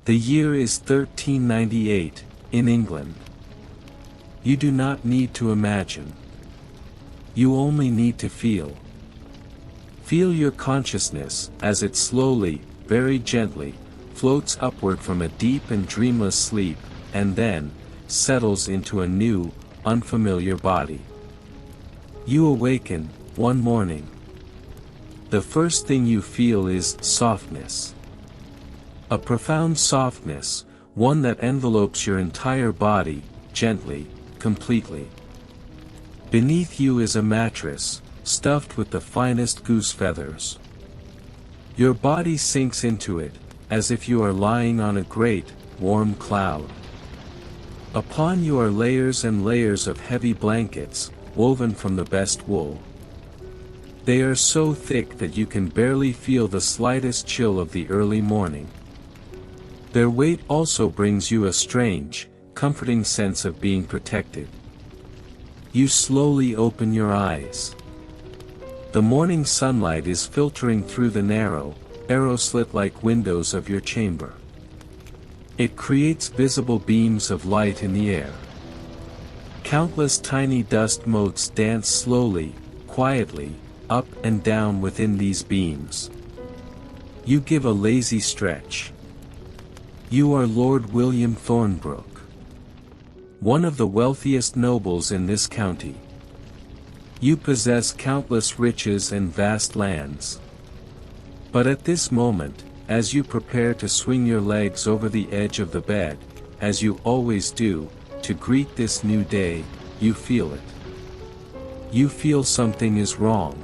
The year is 1398, in England. You do not need to imagine. You only need to feel. Feel your consciousness, as it slowly, very gently, floats upward from a deep and dreamless sleep, and then, settles into a new, unfamiliar body. You awaken, one morning. The first thing you feel is softness. A profound softness, one that envelopes your entire body, gently, completely. Beneath you is a mattress, stuffed with the finest goose feathers. Your body sinks into it, as if you are lying on a great, warm cloud. Upon you are layers and layers of heavy blankets, woven from the best wool. They are so thick that you can barely feel the slightest chill of the early morning. Their weight also brings you a strange, comforting sense of being protected. You slowly open your eyes. The morning sunlight is filtering through the narrow, arrow-slit-like windows of your chamber. It creates visible beams of light in the air. Countless tiny dust motes dance slowly, quietly, up and down within these beams. You give a lazy stretch. You are Lord William Thornbrook, one of the wealthiest nobles in this county. You possess countless riches and vast lands. But at this moment, as you prepare to swing your legs over the edge of the bed, as you always do, to greet this new day, you feel it. You feel something is wrong.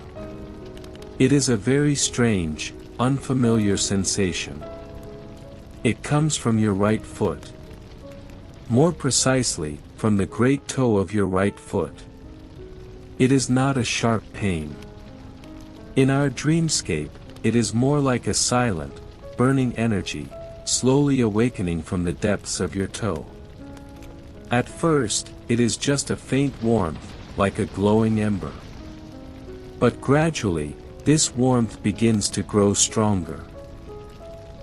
It is a very strange, unfamiliar sensation. It comes from your right foot. More precisely, from the great toe of your right foot. It is not a sharp pain. In our dreamscape, it is more like a silent, burning energy, slowly awakening from the depths of your toe. At first, it is just a faint warmth, like a glowing ember. But gradually, this warmth begins to grow stronger.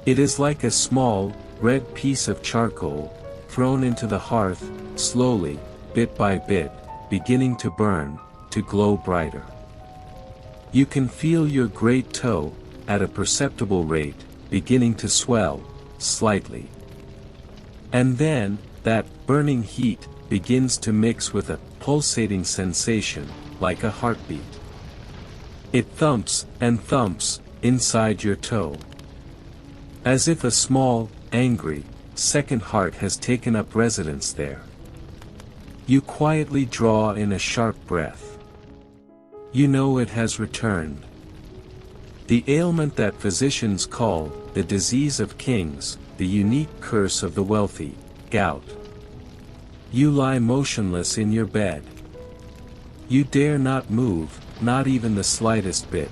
It is like a small, red piece of charcoal, thrown into the hearth, slowly, bit by bit, beginning to burn, to glow brighter. You can feel your great toe, at a perceptible rate, beginning to swell, slightly. And then, that burning heat begins to mix with a pulsating sensation, like a heartbeat. It thumps and thumps inside your toe. As if a small, angry, second heart has taken up residence there. You quietly draw in a sharp breath. You know it has returned. The ailment that physicians call the disease of kings, the unique curse of the wealthy, gout. You lie motionless in your bed. You dare not move, not even the slightest bit.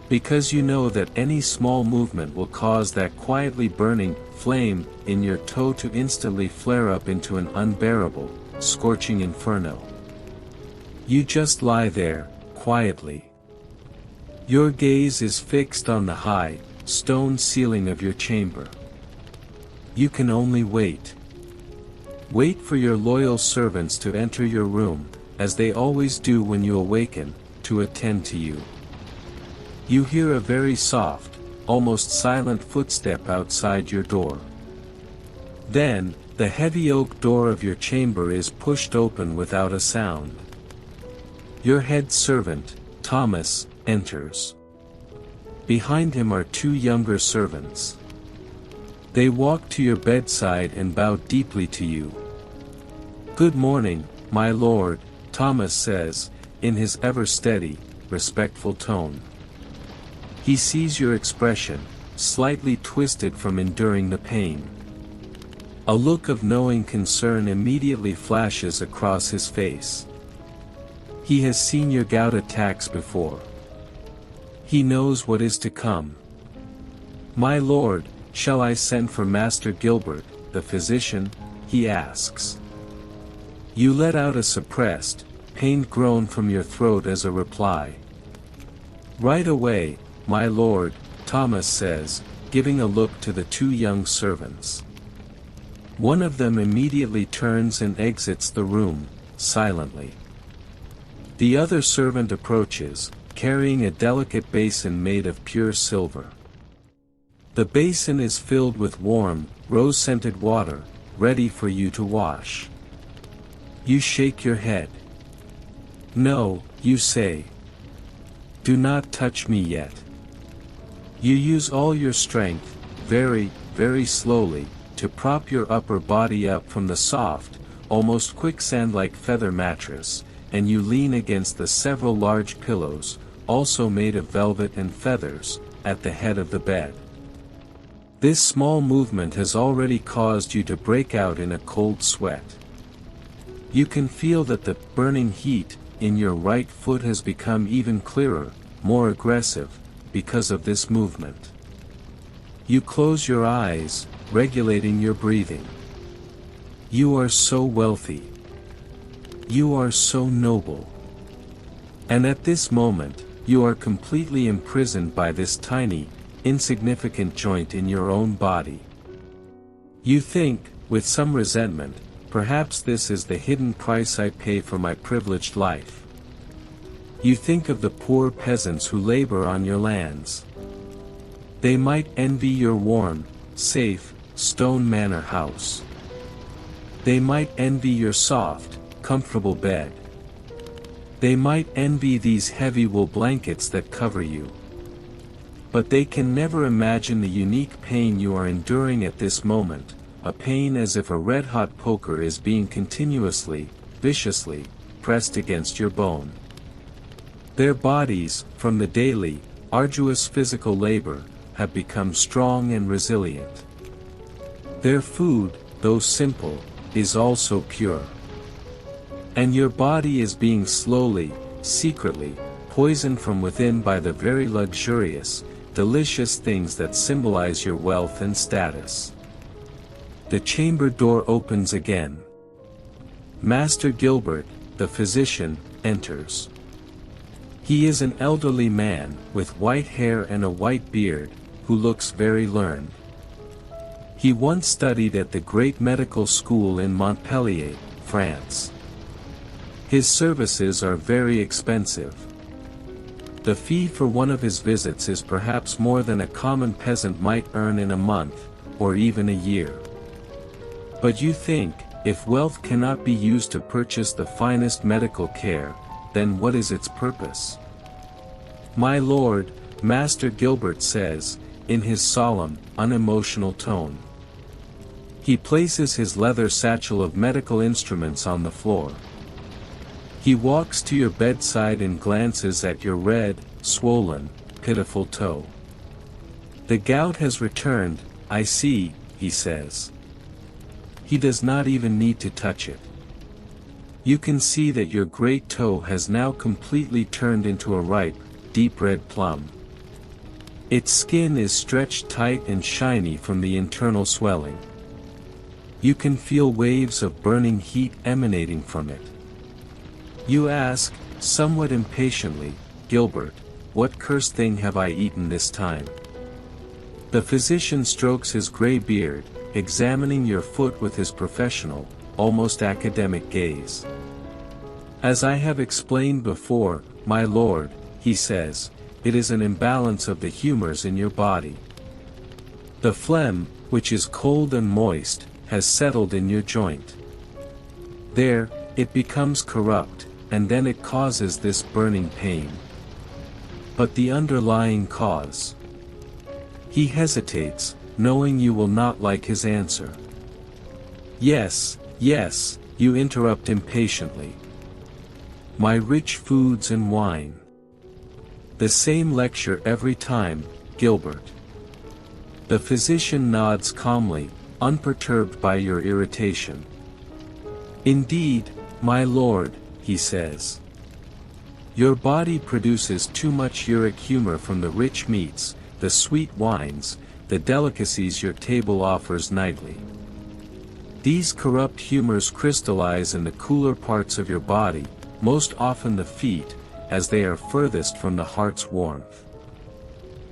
Because you know that any small movement will cause that quietly burning flame in your toe to instantly flare up into an unbearable, scorching inferno. You just lie there, quietly. Your gaze is fixed on the high, stone ceiling of your chamber. You can only wait. Wait for your loyal servants to enter your room, as they always do when you awaken, to attend to you. You hear a very soft, almost silent footstep outside your door. Then, the heavy oak door of your chamber is pushed open without a sound. Your head servant, Thomas, enters. Behind him are two younger servants. They walk to your bedside and bow deeply to you. "Good morning, my lord," Thomas says, in his ever-steady, respectful tone. He sees your expression, slightly twisted from enduring the pain. A look of knowing concern immediately flashes across his face. He has seen your gout attacks before. He knows what is to come. "My lord, shall I send for Master Gilbert, the physician?" he asks. You let out a suppressed, pained groan from your throat as a reply. "Right away, my lord," Thomas says, giving a look to the two young servants. One of them immediately turns and exits the room, silently. The other servant approaches, carrying a delicate basin made of pure silver. The basin is filled with warm, rose-scented water, ready for you to wash. You shake your head. No, you say. Do not touch me yet. You use all your strength, very, very slowly, to prop your upper body up from the soft, almost quicksand-like feather mattress, and you lean against the several large pillows, also made of velvet and feathers, at the head of the bed. This small movement has already caused you to break out in a cold sweat. You can feel that the burning heat in your right foot has become even clearer, more aggressive, because of this movement. You close your eyes, regulating your breathing. You are so wealthy. You are so noble. And at this moment, you are completely imprisoned by this tiny, insignificant joint in your own body. You think, with some resentment, perhaps this is the hidden price I pay for my privileged life. You think of the poor peasants who labor on your lands. They might envy your warm, safe, stone manor house. They might envy your soft, comfortable bed. They might envy these heavy wool blankets that cover you. But they can never imagine the unique pain you are enduring at this moment, a pain as if a red-hot poker is being continuously, viciously, pressed against your bone. Their bodies, from the daily, arduous physical labor, have become strong and resilient. Their food, though simple, is also pure. And your body is being slowly, secretly, poisoned from within by the very luxurious, delicious things that symbolize your wealth and status. The chamber door opens again. Master Gilbert, the physician, enters. He is an elderly man, with white hair and a white beard, who looks very learned. He once studied at the great medical school in Montpellier, France. His services are very expensive. The fee for one of his visits is perhaps more than a common peasant might earn in a month, or even a year. But you think, if wealth cannot be used to purchase the finest medical care, then what is its purpose? My lord, Master Gilbert says, in his solemn, unemotional tone. He places his leather satchel of medical instruments on the floor. He walks to your bedside and glances at your red, swollen, pitiful toe. The gout has returned, I see, he says. He does not even need to touch it. You can see that your great toe has now completely turned into a ripe, deep red plum. Its skin is stretched tight and shiny from the internal swelling. You can feel waves of burning heat emanating from it. You ask, somewhat impatiently, Gilbert, what cursed thing have I eaten this time? The physician strokes his gray beard, examining your foot with his professional, almost academic gaze. As I have explained before, my lord, he says, it is an imbalance of the humors in your body. The phlegm, which is cold and moist, has settled in your joint. There, it becomes corrupt, and then it causes this burning pain. But the underlying cause. He hesitates, knowing you will not like his answer. Yes, yes, you interrupt impatiently. My rich foods and wine. The same lecture every time, Gilbert. The physician nods calmly, unperturbed by your irritation. Indeed, my lord, he says. Your body produces too much uric humor from the rich meats, the sweet wines, the delicacies your table offers nightly. These corrupt humors crystallize in the cooler parts of your body, most often the feet, as they are furthest from the heart's warmth.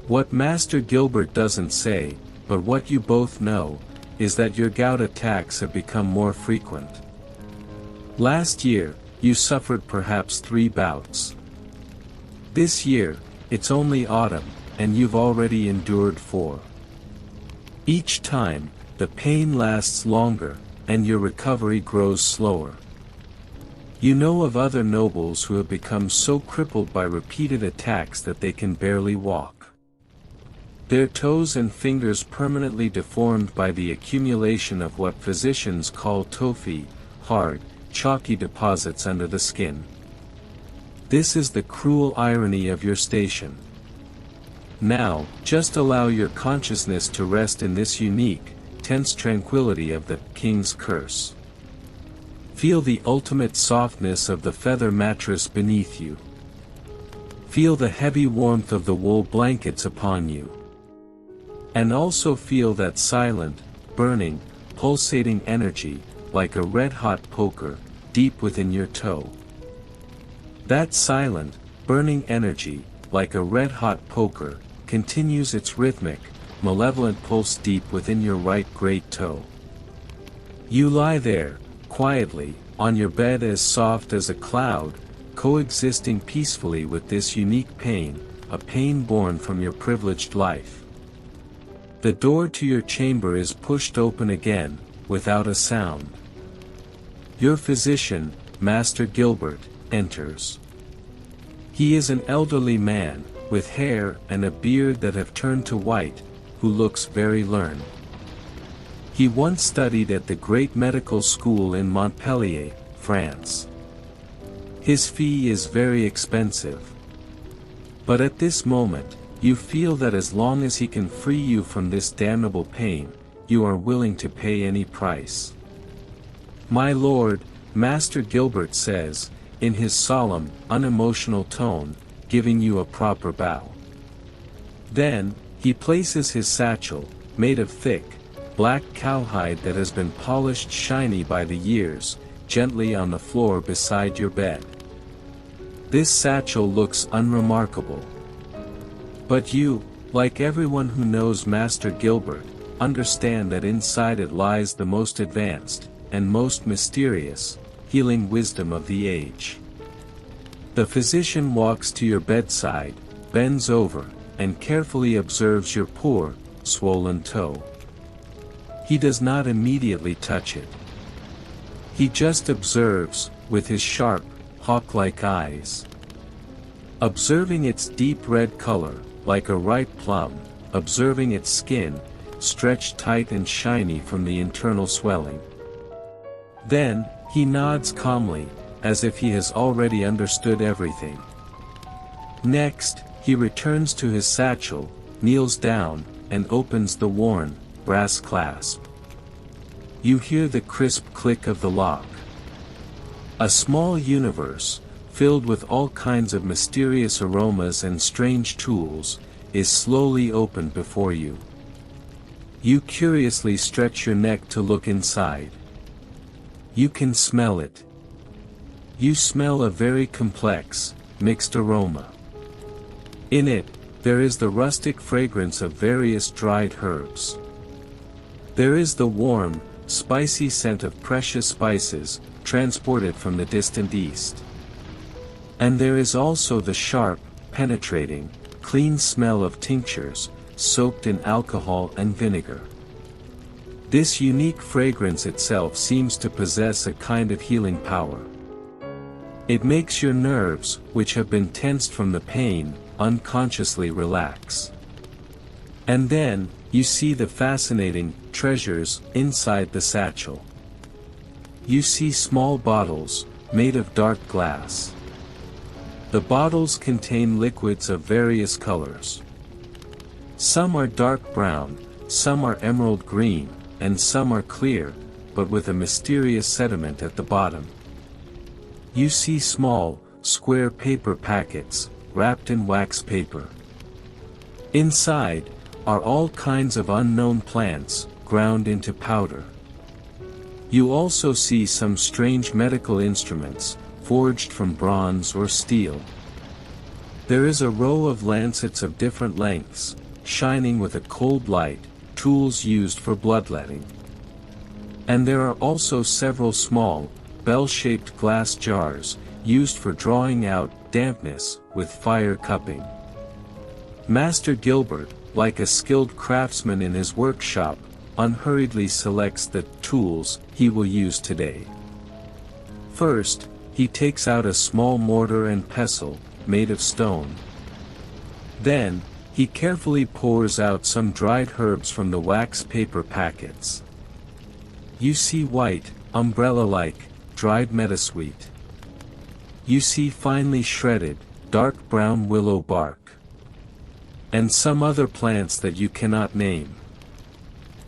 What Master Gilbert doesn't say, but what you both know, is that your gout attacks have become more frequent. Last year, you suffered perhaps 3 bouts. This year, it's only autumn, and you've already endured 4. Each time, the pain lasts longer, and your recovery grows slower. You know of other nobles who have become so crippled by repeated attacks that they can barely walk. Their toes and fingers permanently deformed by the accumulation of what physicians call tophi, hard, chalky deposits under the skin. This is the cruel irony of your station. Now, just allow your consciousness to rest in this unique, tense tranquility of the king's curse. Feel the ultimate softness of the feather mattress beneath you. Feel the heavy warmth of the wool blankets upon you. And also feel that silent, burning, pulsating energy, like a red-hot poker, deep within your toe. That silent, burning energy, like a red-hot poker, continues its rhythmic, malevolent pulse deep within your right great toe. You lie there, quietly, on your bed as soft as a cloud, coexisting peacefully with this unique pain, a pain born from your privileged life. The door to your chamber is pushed open again, without a sound. Your physician, Master Gilbert, enters. He is an elderly man, with hair and a beard that have turned to white, who looks very learned. He once studied at the great medical school in Montpellier, France. His fee is very expensive. But at this moment, you feel that as long as he can free you from this damnable pain, you are willing to pay any price. My lord, Master Gilbert says, in his solemn, unemotional tone, giving you a proper bow. Then, he places his satchel, made of thick, black cowhide that has been polished shiny by the years, gently on the floor beside your bed. This satchel looks unremarkable. But you, like everyone who knows Master Gilbert, understand that inside it lies the most advanced, and most mysterious, healing wisdom of the age. The physician walks to your bedside, bends over, and carefully observes your poor, swollen toe. He does not immediately touch it. He just observes, with his sharp, hawk-like eyes. Observing its deep red color, like a ripe plum, observing its skin, stretched tight and shiny from the internal swelling. Then, he nods calmly, as if he has already understood everything. Next, he returns to his satchel, kneels down, and opens the worn, brass clasp. You hear the crisp click of the lock. A small universe, filled with all kinds of mysterious aromas and strange tools, is slowly opened before you. You curiously stretch your neck to look inside. You can smell it. You smell a very complex, mixed aroma. In it, there is the rustic fragrance of various dried herbs. There is the warm, spicy scent of precious spices, transported from the distant east. And there is also the sharp, penetrating, clean smell of tinctures, soaked in alcohol and vinegar. This unique fragrance itself seems to possess a kind of healing power. It makes your nerves, which have been tensed from the pain, unconsciously relax. And then, you see the fascinating treasures inside the satchel. You see small bottles, made of dark glass. The bottles contain liquids of various colors. Some are dark brown, some are emerald green, and some are clear, but with a mysterious sediment at the bottom. You see small, square paper packets, wrapped in wax paper. Inside, are all kinds of unknown plants, ground into powder. You also see some strange medical instruments, forged from bronze or steel. There is a row of lancets of different lengths, shining with a cold light, tools used for bloodletting. And there are also several small, bell-shaped glass jars, used for drawing out dampness with fire cupping. Master Gilbert, like a skilled craftsman in his workshop, unhurriedly selects the tools he will use today. First, he takes out a small mortar and pestle, made of stone. Then, he carefully pours out some dried herbs from the wax paper packets. You see white, umbrella-like, dried meadowsweet. You see finely shredded, dark brown willow bark. And some other plants that you cannot name.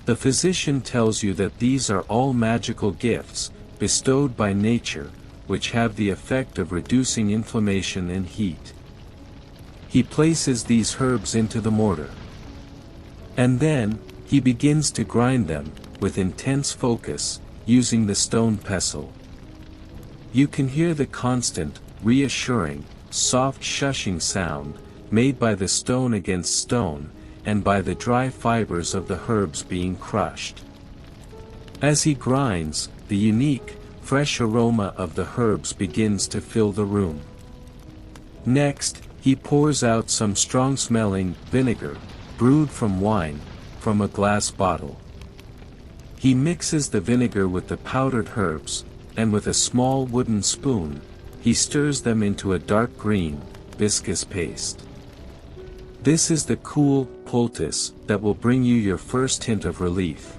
The physician tells you that these are all magical gifts, bestowed by nature, which have the effect of reducing inflammation and heat. He places these herbs into the mortar. And then, he begins to grind them, with intense focus, using the stone pestle. You can hear the constant, reassuring, soft shushing sound, made by the stone against stone, and by the dry fibers of the herbs being crushed. As he grinds, the unique, fresh aroma of the herbs begins to fill the room. Next, he pours out some strong-smelling vinegar, brewed from wine, from a glass bottle. He mixes the vinegar with the powdered herbs, and with a small wooden spoon, he stirs them into a dark green, viscous paste. This is the cool poultice that will bring you your first hint of relief.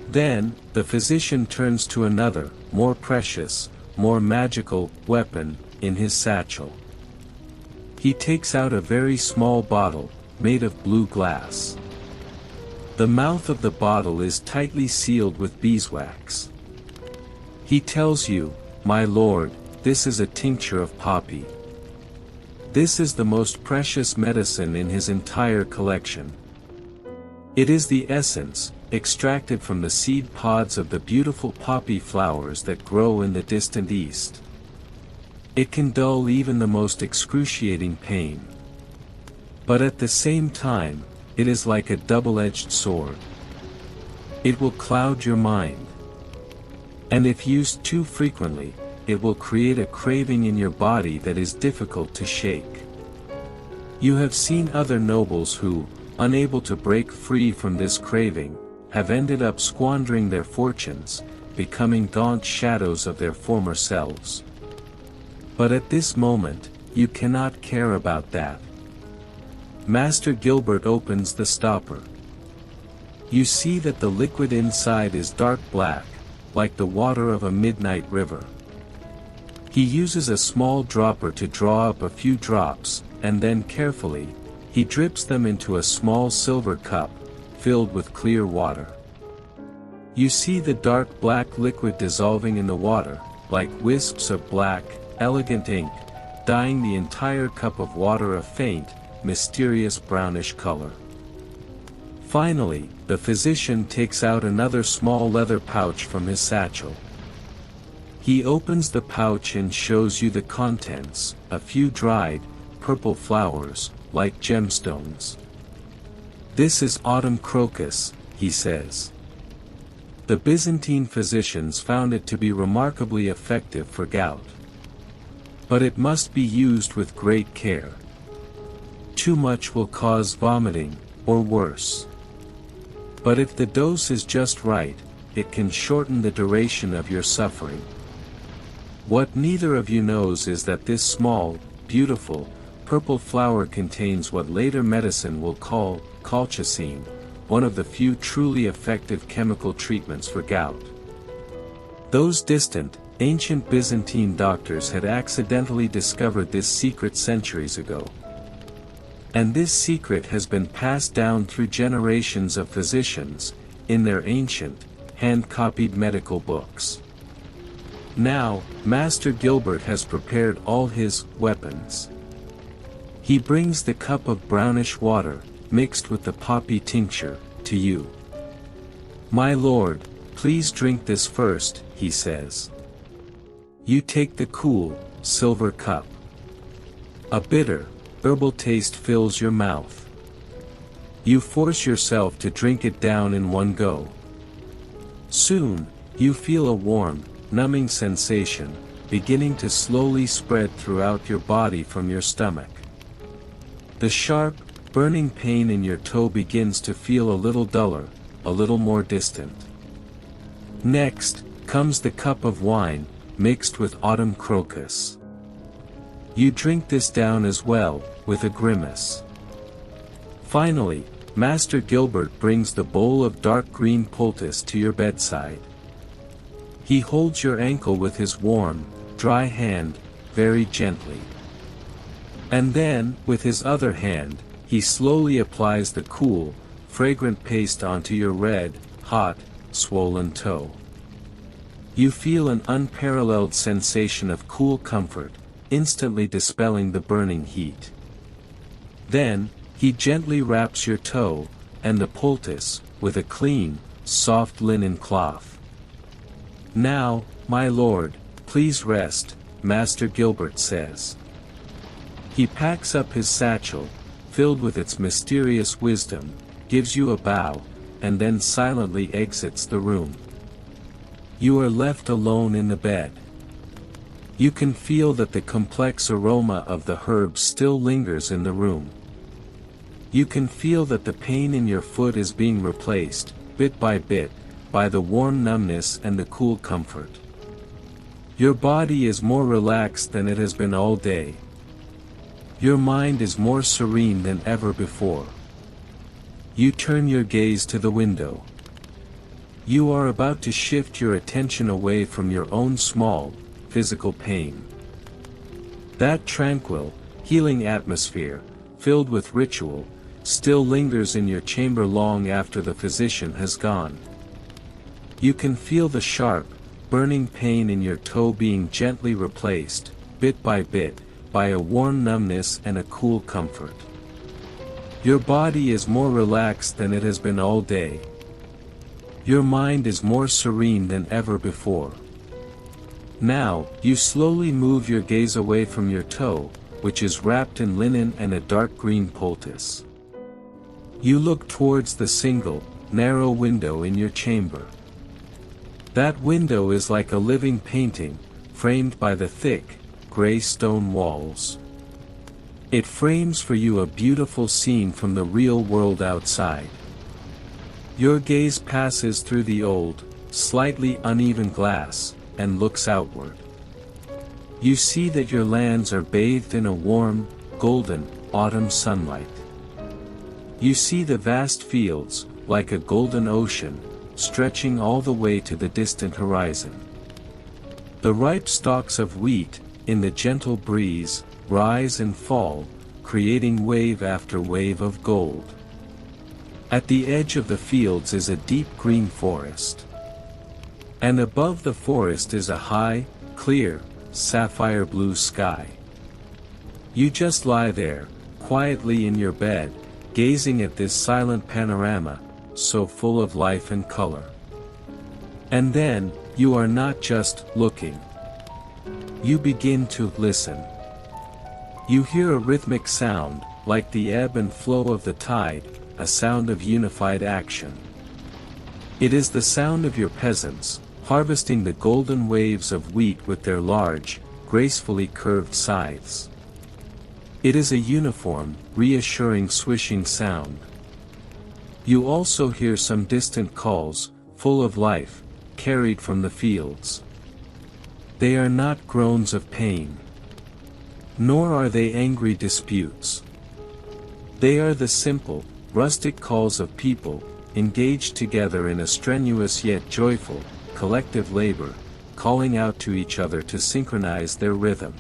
Then, the physician turns to another, more precious, more magical, weapon, in his satchel. He takes out a very small bottle, made of blue glass. The mouth of the bottle is tightly sealed with beeswax. He tells you, "My lord, this is a tincture of poppy. This is the most precious medicine in his entire collection. It is the essence, extracted from the seed pods of the beautiful poppy flowers that grow in the distant east. It can dull even the most excruciating pain. But at the same time, it is like a double-edged sword. It will cloud your mind. And if used too frequently, it will create a craving in your body that is difficult to shake. You have seen other nobles who, unable to break free from this craving, have ended up squandering their fortunes, becoming gaunt shadows of their former selves. But at this moment, you cannot care about that." Master Gilbert opens the stopper. You see that the liquid inside is dark black, like the water of a midnight river. He uses a small dropper to draw up a few drops, and then carefully, he drips them into a small silver cup, filled with clear water. You see the dark black liquid dissolving in the water, like wisps of black, elegant ink, dyeing the entire cup of water a faint, mysterious brownish color. Finally, the physician takes out another small leather pouch from his satchel. He opens the pouch and shows you the contents, a few dried, purple flowers, like gemstones. "This is autumn crocus," he says. The Byzantine physicians found it to be remarkably effective for gout. But it must be used with great care. Too much will cause vomiting, or worse. But if the dose is just right, it can shorten the duration of your suffering. What neither of you knows is that this small, beautiful, purple flower contains what later medicine will call colchicine, one of the few truly effective chemical treatments for gout. Those distant, ancient Byzantine doctors had accidentally discovered this secret centuries ago. And this secret has been passed down through generations of physicians, in their ancient, hand-copied medical books. Now, Master Gilbert has prepared all his weapons. He brings the cup of brownish water, mixed with the poppy tincture, to you. "My lord, please drink this first," he says. You take the cool, silver cup. A bitter, herbal taste fills your mouth. You force yourself to drink it down in one go. Soon, you feel a warm, numbing sensation, beginning to slowly spread throughout your body from your stomach. The sharp, burning pain in your toe begins to feel a little duller, a little more distant. Next, comes the cup of wine, mixed with autumn crocus. You drink this down as well, with a grimace. Finally, Master Gilbert brings the bowl of dark green poultice to your bedside. He holds your ankle with his warm, dry hand, very gently. And then, with his other hand, he slowly applies the cool, fragrant paste onto your red, hot, swollen toe. You feel an unparalleled sensation of cool comfort, instantly dispelling the burning heat. Then, he gently wraps your toe, and the poultice, with a clean, soft linen cloth. "Now, my lord, please rest," Master Gilbert says. He packs up his satchel, filled with its mysterious wisdom, gives you a bow, and then silently exits the room. You are left alone in the bed. You can feel that the complex aroma of the herbs still lingers in the room. You can feel that the pain in your foot is being replaced, bit by bit, by the warm numbness and the cool comfort. Your body is more relaxed than it has been all day. Your mind is more serene than ever before. You turn your gaze to the window. You are about to shift your attention away from your own small, physical pain. That tranquil, healing atmosphere, filled with ritual, still lingers in your chamber long after the physician has gone. You can feel the sharp, burning pain in your toe being gently replaced, bit by bit, by a warm numbness and a cool comfort. Your body is more relaxed than it has been all day. Your mind is more serene than ever before. Now, you slowly move your gaze away from your toe, which is wrapped in linen and a dark green poultice. You look towards the single, narrow window in your chamber. That window is like a living painting, framed by the thick, gray stone walls. It frames for you a beautiful scene from the real world outside. Your gaze passes through the old, slightly uneven glass, and looks outward. You see that your lands are bathed in a warm, golden, autumn sunlight. You see the vast fields, like a golden ocean, stretching all the way to the distant horizon. The ripe stalks of wheat, in the gentle breeze, rise and fall, creating wave after wave of gold. At the edge of the fields is a deep green forest. And above the forest is a high, clear, sapphire blue sky. You just lie there, quietly in your bed, gazing at this silent panorama, so full of life and color. And then, you are not just looking. You begin to listen. You hear a rhythmic sound, like the ebb and flow of the tide, a sound of unified action. It is the sound of your peasants, harvesting the golden waves of wheat with their large, gracefully curved scythes. It is a uniform, reassuring swishing sound. You also hear some distant calls, full of life, carried from the fields. They are not groans of pain. Nor are they angry disputes. They are the simple, rustic calls of people, engaged together in a strenuous yet joyful, collective labor, calling out to each other to synchronize their rhythm.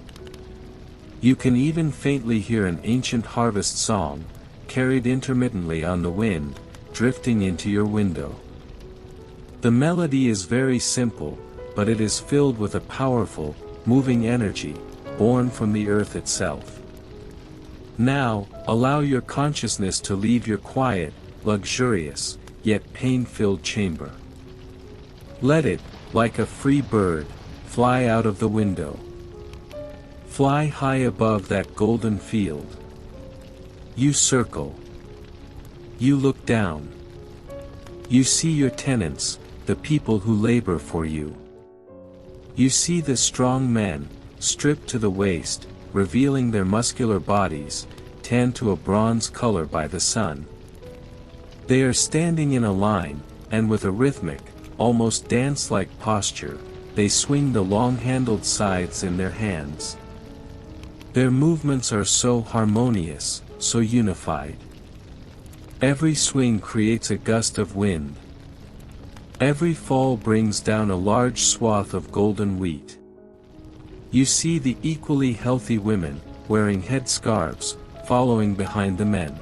You can even faintly hear an ancient harvest song, carried intermittently on the wind, drifting into your window. The melody is very simple, but it is filled with a powerful, moving energy, born from the earth itself. Now, allow your consciousness to leave your quiet, luxurious, yet pain-filled chamber. Let it, like a free bird, fly out of the window. Fly high above that golden field. You circle. You look down. You see your tenants, the people who labor for you. You see the strong men, stripped to the waist, revealing their muscular bodies, tanned to a bronze color by the sun. They are standing in a line, and with a rhythmic, almost dance-like posture, they swing the long-handled scythes in their hands. Their movements are so harmonious, so unified. Every swing creates a gust of wind. Every fall brings down a large swath of golden wheat. You see the equally healthy women, wearing headscarves, following behind the men.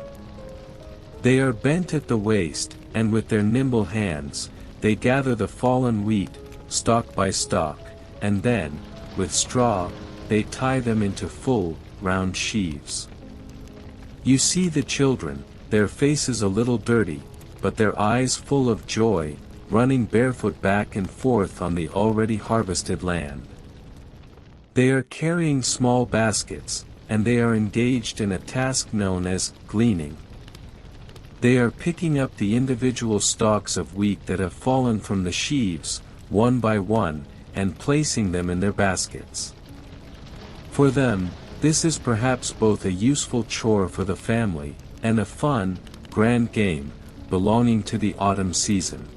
They are bent at the waist, and with their nimble hands, they gather the fallen wheat, stalk by stalk, and then, with straw, they tie them into full, round sheaves. You see the children, their faces a little dirty, but their eyes full of joy, running barefoot back and forth on the already harvested land. They are carrying small baskets, and they are engaged in a task known as gleaning. They are picking up the individual stalks of wheat that have fallen from the sheaves, one by one, and placing them in their baskets. For them, this is perhaps both a useful chore for the family, and a fun, grand game, belonging to the autumn season.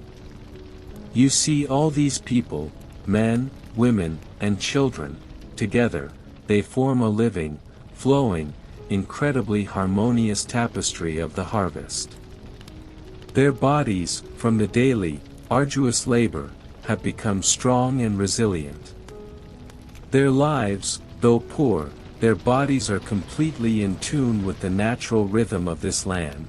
You see all these people, men, women, and children, together, they form a living, flowing, incredibly harmonious tapestry of the harvest. Their bodies, from the daily, arduous labor, have become strong and resilient. Their lives, though poor, their bodies are completely in tune with the natural rhythm of this land.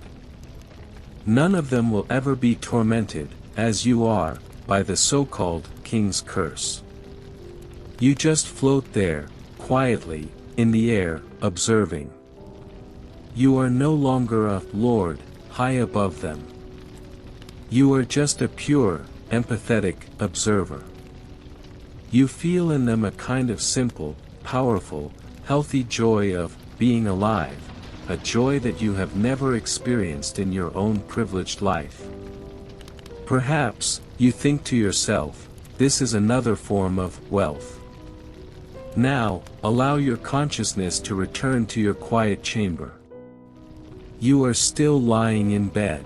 None of them will ever be tormented, as you are, by the so-called king's curse. You just float there, quietly, in the air, observing. You are no longer a lord, high above them. You are just a pure, empathetic observer. You feel in them a kind of simple, powerful, healthy joy of being alive, a joy that you have never experienced in your own privileged life. Perhaps, you think to yourself, this is another form of wealth. Now, allow your consciousness to return to your quiet chamber. You are still lying in bed.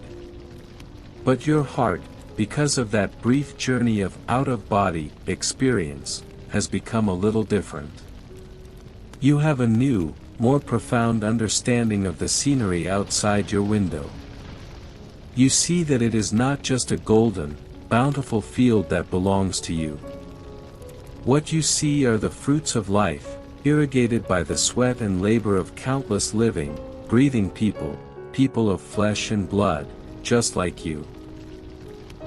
But your heart, because of that brief journey of out-of-body experience, has become a little different. You have a new, more profound understanding of the scenery outside your window. You see that it is not just a golden, bountiful field that belongs to you. What you see are the fruits of life, irrigated by the sweat and labor of countless living, breathing people, people of flesh and blood, just like you.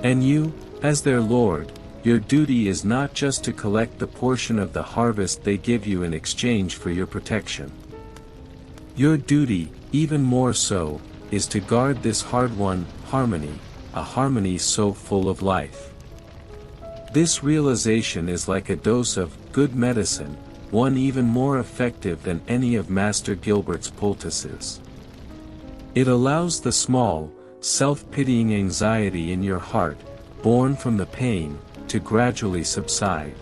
And you, as their Lord, your duty is not just to collect the portion of the harvest they give you in exchange for your protection. Your duty, even more so, is to guard this hard-won harmony, a harmony so full of life. This realization is like a dose of good medicine, one even more effective than any of Master Gilbert's poultices. It allows the small, self-pitying anxiety in your heart, born from the pain, to gradually subside.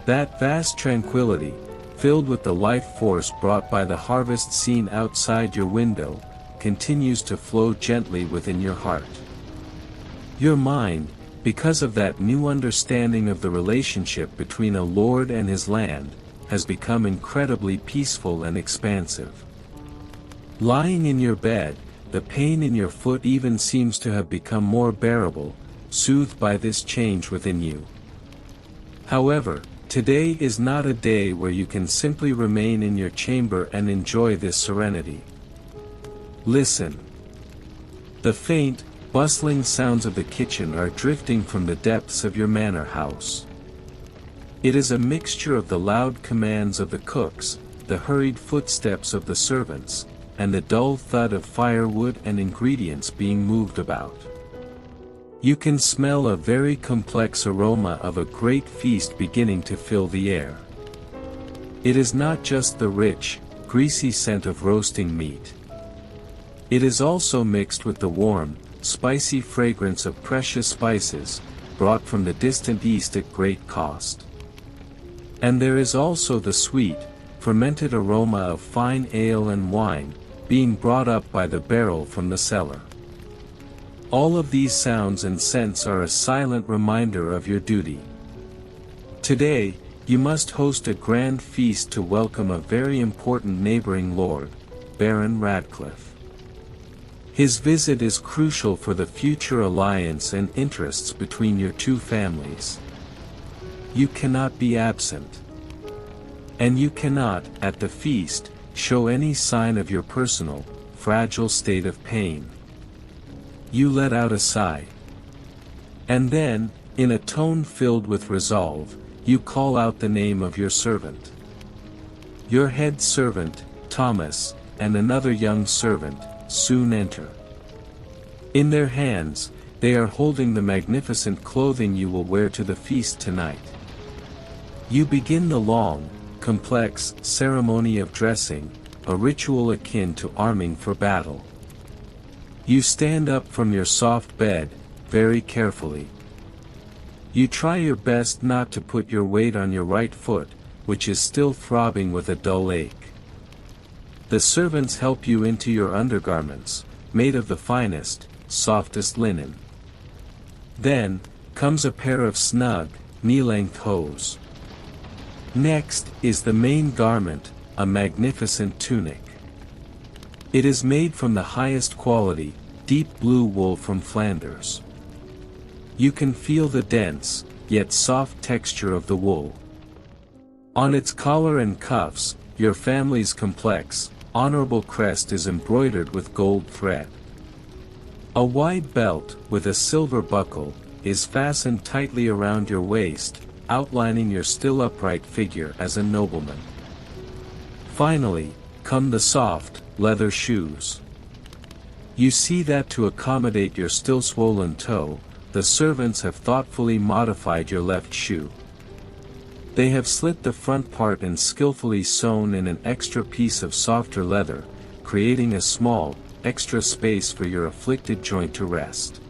That vast tranquility, filled with the life force brought by the harvest seen outside your window, continues to flow gently within your heart. Your mind, because of that new understanding of the relationship between a lord and his land, has become incredibly peaceful and expansive. Lying in your bed, the pain in your foot even seems to have become more bearable, soothed by this change within you. However, today is not a day where you can simply remain in your chamber and enjoy this serenity. Listen. The faint, bustling sounds of the kitchen are drifting from the depths of your manor house. It is a mixture of the loud commands of the cooks, the hurried footsteps of the servants, and the dull thud of firewood and ingredients being moved about. You can smell a very complex aroma of a great feast beginning to fill the air. It is not just the rich, greasy scent of roasting meat. It is also mixed with the warm, spicy fragrance of precious spices, brought from the distant east at great cost. And there is also the sweet, fermented aroma of fine ale and wine, being brought up by the barrel from the cellar. All of these sounds and scents are a silent reminder of your duty. Today, you must host a grand feast to welcome a very important neighboring lord, Baron Radcliffe. His visit is crucial for the future alliance and interests between your two families. You cannot be absent. And you cannot, at the feast, show any sign of your personal, fragile state of pain. You let out a sigh. And then, in a tone filled with resolve, you call out the name of your servant. Your head servant, Thomas, and another young servant, soon enter. In their hands, they are holding the magnificent clothing you will wear to the feast tonight. You begin the long, complex ceremony of dressing, a ritual akin to arming for battle. You stand up from your soft bed, very carefully. You try your best not to put your weight on your right foot, which is still throbbing with a dull ache. The servants help you into your undergarments, made of the finest, softest linen. Then, comes a pair of snug, knee-length hose. Next is the main garment, a magnificent tunic. It is made from the highest quality, deep blue wool from Flanders. You can feel the dense, yet soft texture of the wool. On its collar and cuffs, your family's complex, honorable crest is embroidered with gold thread. A wide belt, with a silver buckle, is fastened tightly around your waist, outlining your still upright figure as a nobleman. Finally, come the soft, leather shoes. You see that to accommodate your still swollen toe, the servants have thoughtfully modified your left shoe. They have slit the front part and skillfully sewn in an extra piece of softer leather, creating a small, extra space for your afflicted joint to rest.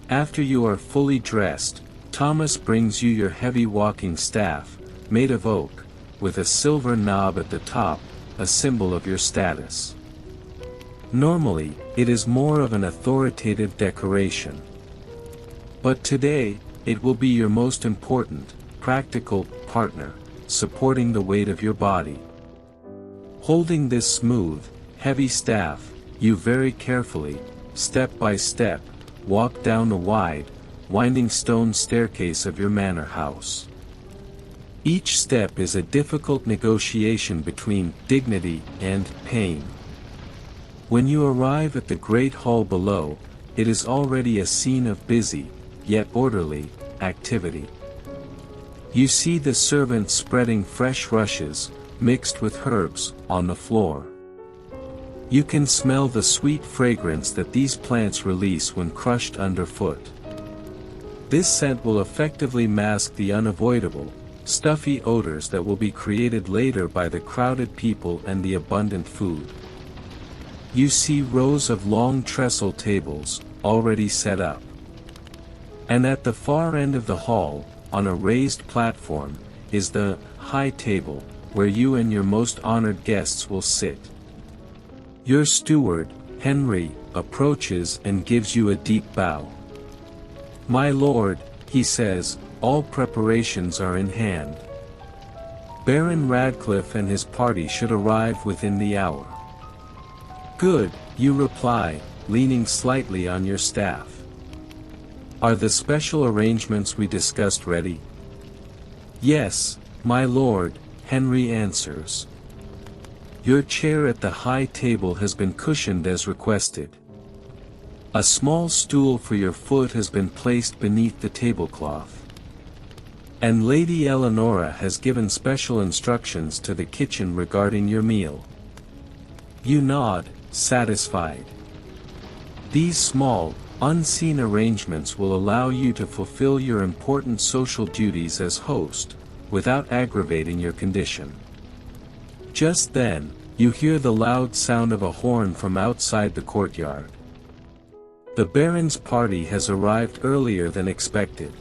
After you are fully dressed, Thomas brings you your heavy walking staff, made of oak, with a silver knob at the top, a symbol of your status. Normally, it is more of an authoritative decoration. But today, it will be your most important, practical, partner, supporting the weight of your body. Holding this smooth, heavy staff, you very carefully, step by step, walk down the wide, winding stone staircase of your manor house. Each step is a difficult negotiation between dignity and pain. When you arrive at the great hall below, it is already a scene of busy, yet orderly, activity. You see the servants spreading fresh rushes, mixed with herbs, on the floor. You can smell the sweet fragrance that these plants release when crushed underfoot. This scent will effectively mask the unavoidable, stuffy odors that will be created later by the crowded people and the abundant food. You see rows of long trestle tables, already set up. And at the far end of the hall, on a raised platform, is the high table, where you and your most honored guests will sit. Your steward, Henry, approaches and gives you a deep bow. "My lord," he says, "all preparations are in hand. Baron Radcliffe and his party should arrive within the hour." "Good," you reply, leaning slightly on your staff. "Are the special arrangements we discussed ready?" "Yes, my lord," Henry answers. "Your chair at the high table has been cushioned as requested. A small stool for your foot has been placed beneath the tablecloth. And Lady Eleonora has given special instructions to the kitchen regarding your meal." You nod, satisfied. These small, unseen arrangements will allow you to fulfill your important social duties as host, without aggravating your condition. Just then, you hear the loud sound of a horn from outside the courtyard. The Baron's party has arrived earlier than expected.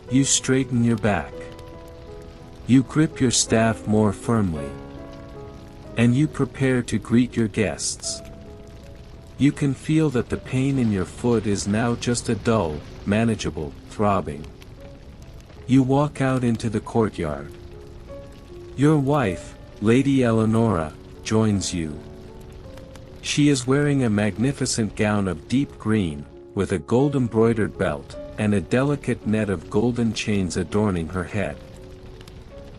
You straighten your back. You grip your staff more firmly. And you prepare to greet your guests. You can feel that the pain in your foot is now just a dull, manageable throbbing. You walk out into the courtyard. Your wife, Lady Eleonora, joins you. She is wearing a magnificent gown of deep green, with a gold-embroidered belt, and a delicate net of golden chains adorning her head.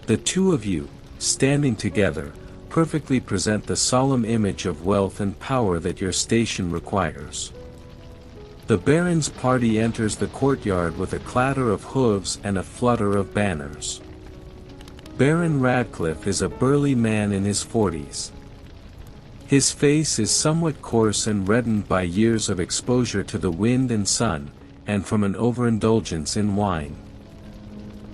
The two of you, standing together, perfectly present the solemn image of wealth and power that your station requires. The Baron's party enters the courtyard with a clatter of hooves and a flutter of banners. Baron Radcliffe is a burly man in his 40s. His face is somewhat coarse and reddened by years of exposure to the wind and sun, and from an overindulgence in wine.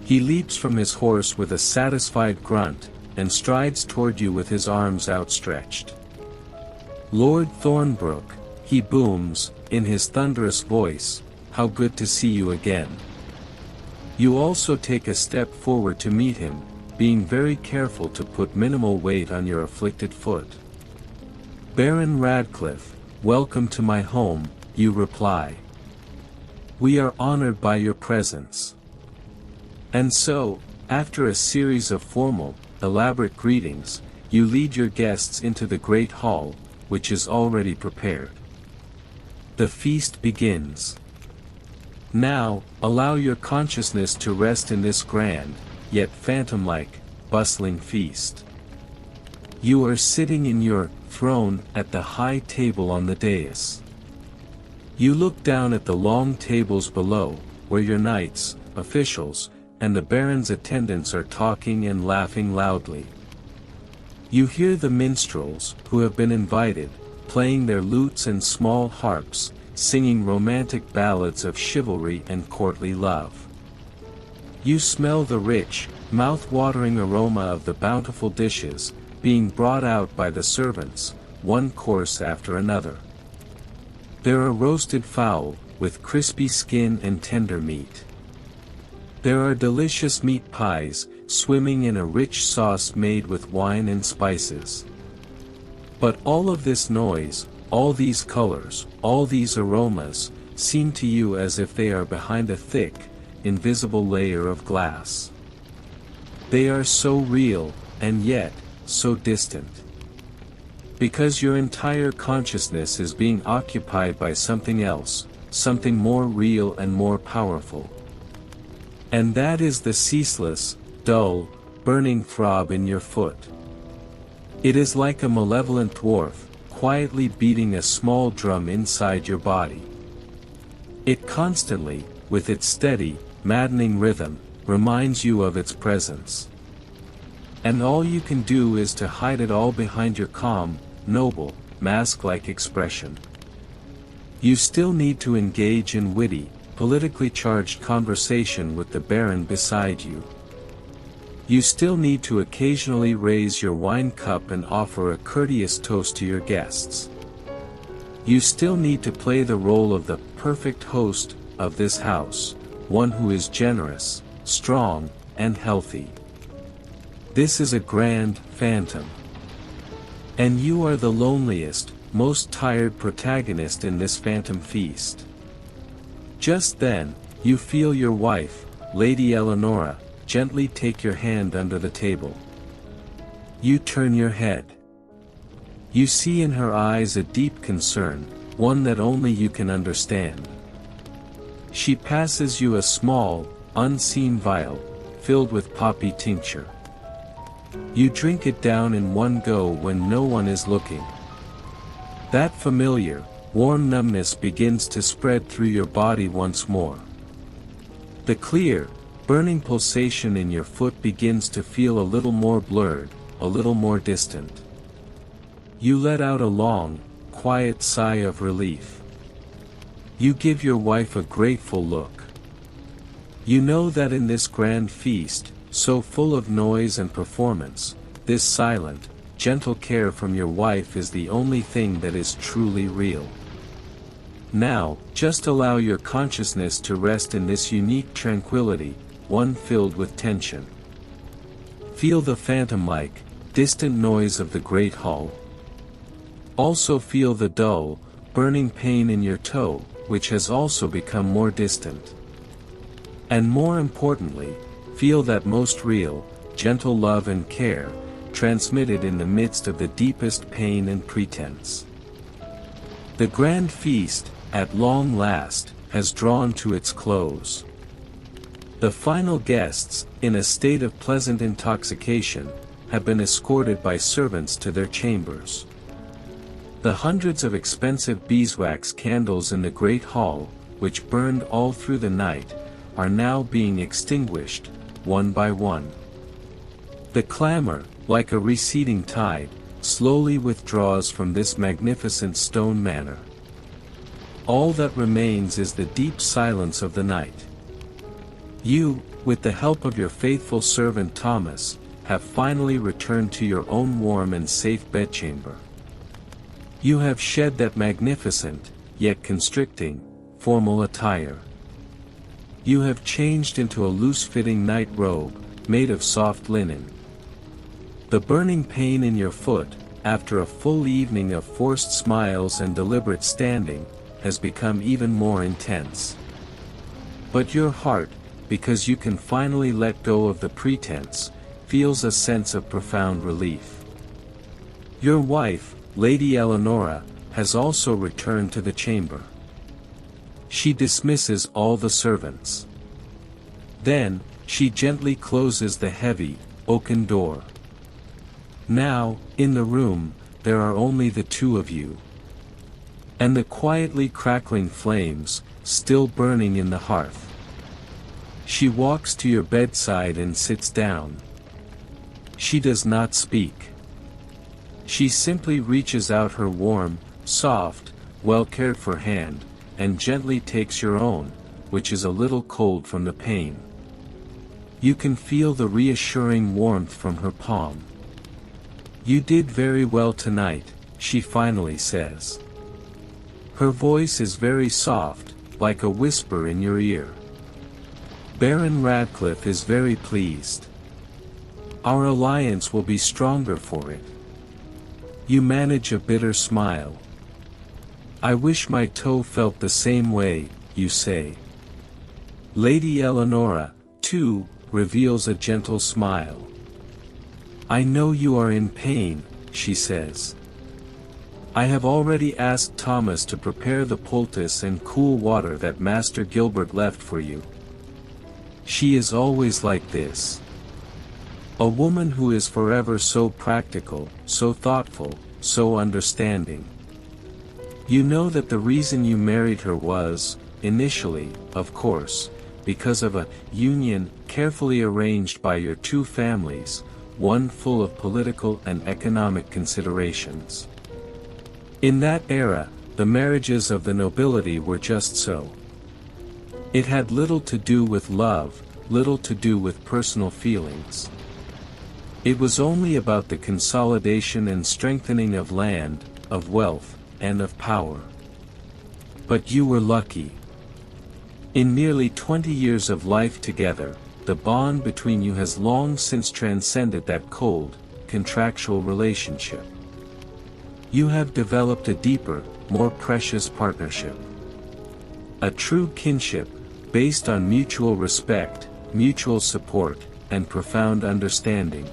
He leaps from his horse with a satisfied grunt, and strides toward you with his arms outstretched. "Lord Thornbrook," he booms, in his thunderous voice, "how good to see you again." You also take a step forward to meet him, being very careful to put minimal weight on your afflicted foot. "Baron Radcliffe, welcome to my home," you reply. "We are honored by your presence." And so, after a series of formal, elaborate greetings, you lead your guests into the great hall, which is already prepared. The feast begins. Now, allow your consciousness to rest in this grand, yet phantom-like, bustling feast. You are sitting in your throne at the high table on the dais. You look down at the long tables below, where your knights, officials, and the Baron's attendants are talking and laughing loudly. You hear the minstrels, who have been invited, playing their lutes and small harps, singing romantic ballads of chivalry and courtly love. You smell the rich, mouth-watering aroma of the bountiful dishes, being brought out by the servants, one course after another. There are roasted fowl, with crispy skin and tender meat. There are delicious meat pies, swimming in a rich sauce made with wine and spices. But all of this noise, all these colors, all these aromas, seem to you as if they are behind a thick, invisible layer of glass. They are so real, and yet, so distant. Because your entire consciousness is being occupied by something else, something more real and more powerful. And that is the ceaseless, dull, burning throb in your foot. It is like a malevolent dwarf, quietly beating a small drum inside your body. It constantly, with its steady, maddening rhythm, reminds you of its presence. And all you can do is to hide it all behind your calm, noble, mask-like expression. You still need to engage in witty, politically charged conversation with the Baron beside you. You still need to occasionally raise your wine cup and offer a courteous toast to your guests. You still need to play the role of the perfect host of this house, one who is generous, strong, and healthy. This is a grand phantom. And you are the loneliest, most tired protagonist in this phantom feast. Just then, you feel your wife, Lady Eleonora, gently take your hand under the table. You turn your head. You see in her eyes a deep concern, one that only you can understand. She passes you a small, unseen vial, filled with poppy tincture. You drink it down in one go when no one is looking. That familiar, warm numbness begins to spread through your body once more. The clear, burning pulsation in your foot begins to feel a little more blurred, a little more distant. You let out a long, quiet sigh of relief. You give your wife a grateful look. You know that in this grand feast, so full of noise and performance, this silent, gentle care from your wife is the only thing that is truly real. Now, just allow your consciousness to rest in this unique tranquility, one filled with tension. Feel the phantom-like, distant noise of the great hall. Also feel the dull, burning pain in your toe, which has also become more distant. And more importantly, feel that most real, gentle love and care, transmitted in the midst of the deepest pain and pretense. The grand feast, at long last, has drawn to its close. The final guests, in a state of pleasant intoxication, have been escorted by servants to their chambers. The hundreds of expensive beeswax candles in the great hall, which burned all through the night, are now being extinguished, one by one. The clamor, like a receding tide, slowly withdraws from this magnificent stone manor. All that remains is the deep silence of the night. You, with the help of your faithful servant Thomas, have finally returned to your own warm and safe bedchamber. You have shed that magnificent, yet constricting, formal attire. You have changed into a loose-fitting night robe, made of soft linen. The burning pain in your foot, after a full evening of forced smiles and deliberate standing, has become even more intense. But your heart, because you can finally let go of the pretense, feels a sense of profound relief. Your wife, Lady Eleonora, has also returned to the chamber. She dismisses all the servants. Then, she gently closes the heavy, oaken door. Now, in the room, there are only the two of you. And the quietly crackling flames, still burning in the hearth. She walks to your bedside and sits down. She does not speak. She simply reaches out her warm, soft, well-cared-for hand, and gently takes your own, which is a little cold from the pain. You can feel the reassuring warmth from her palm. "You did very well tonight," she finally says. Her voice is very soft, like a whisper in your ear. Baron Radcliffe is very pleased. Our alliance will be stronger for it. You manage a bitter smile. "I wish my toe felt the same way," you say. Lady Eleonora, too, reveals a gentle smile. "I know you are in pain," she says. "I have already asked Thomas to prepare the poultice and cool water that Master Gilbert left for you." She is always like this. A woman who is forever so practical, so thoughtful, so understanding. You know that the reason you married her was, initially, of course, because of a union carefully arranged by your two families, one full of political and economic considerations. In that era, the marriages of the nobility were just so. It had little to do with love, little to do with personal feelings. It was only about the consolidation and strengthening of land, of wealth, and of power. But you were lucky. In nearly 20 years of life together, the bond between you has long since transcended that cold, contractual relationship. You have developed a deeper, more precious partnership. A true kinship, based on mutual respect, mutual support, and profound understanding.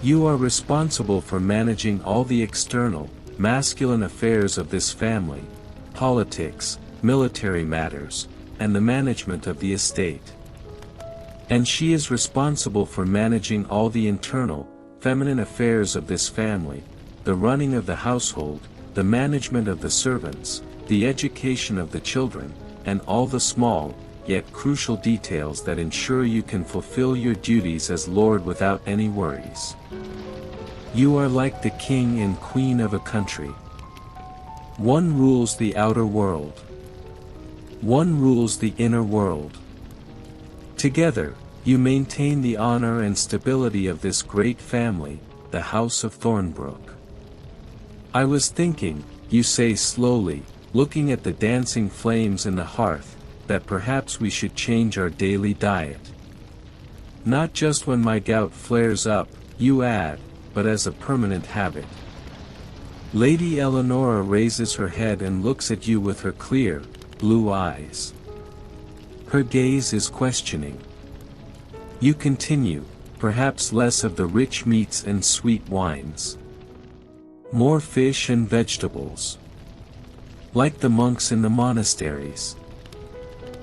You are responsible for managing all the external, masculine affairs of this family, politics, military matters, and the management of the estate. And she is responsible for managing all the internal, feminine affairs of this family, the running of the household, the management of the servants, the education of the children, and all the small, yet crucial details that ensure you can fulfill your duties as lord without any worries. You are like the king and queen of a country. One rules the outer world. One rules the inner world. Together, You maintain the honor and stability of this great family, the House of Thornbrook. I was thinking, you say slowly, looking at the dancing flames in the hearth, that perhaps we should change our daily diet. Not just when my gout flares up, you add, but as a permanent habit. Lady Eleonora raises her head and looks at you with her clear, blue eyes. Her gaze is questioning. You continue, perhaps less of the rich meats and sweet wines. More fish and vegetables. Like the monks in the monasteries.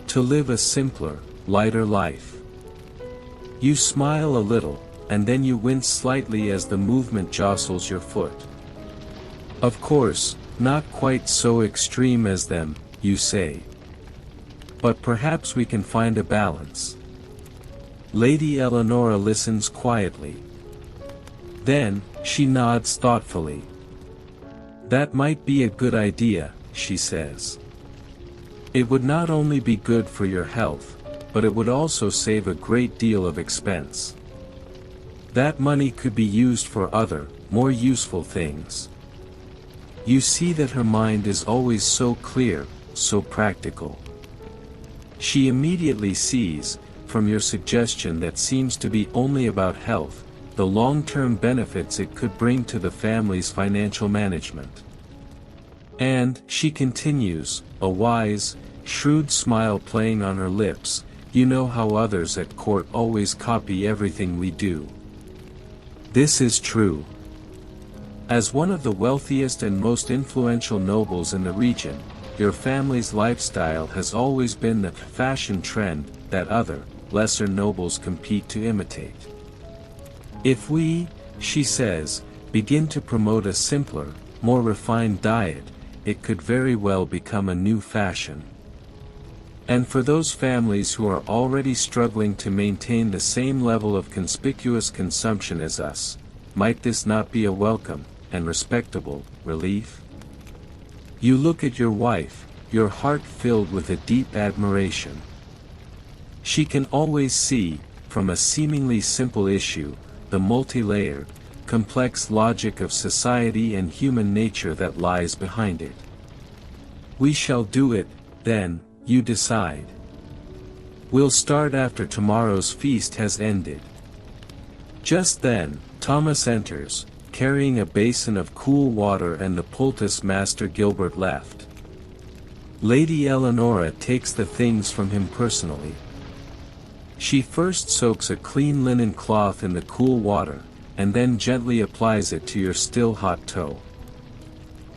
To live a simpler, lighter life. You smile a little, and then you wince slightly as the movement jostles your foot. Of course, not quite so extreme as them, you say. But perhaps we can find a balance. Lady Eleonora listens quietly. Then, she nods thoughtfully. That might be a good idea, she says. It would not only be good for your health, but it would also save a great deal of expense. That money could be used for other, more useful things. You see that her mind is always so clear, so practical. She immediately sees, from your suggestion that seems to be only about health, the long-term benefits it could bring to the family's financial management. And, she continues, a wise, shrewd smile playing on her lips, you know how others at court always copy everything we do. This is true. As one of the wealthiest and most influential nobles in the region, your family's lifestyle has always been the fashion trend that other, lesser nobles compete to imitate. If we, she says, begin to promote a simpler, more refined diet, it could very well become a new fashion. And for those families who are already struggling to maintain the same level of conspicuous consumption as us, might this not be a welcome, and respectable, relief? You look at your wife, your heart filled with a deep admiration. She can always see, from a seemingly simple issue, the multi-layered, complex logic of society and human nature that lies behind it. We shall do it, then, you decide. We'll start after tomorrow's feast has ended. Just then, Thomas enters, carrying a basin of cool water and the poultice Master Gilbert left. Lady Eleonora takes the things from him personally. She first soaks a clean linen cloth in the cool water, and then gently applies it to your still hot toe.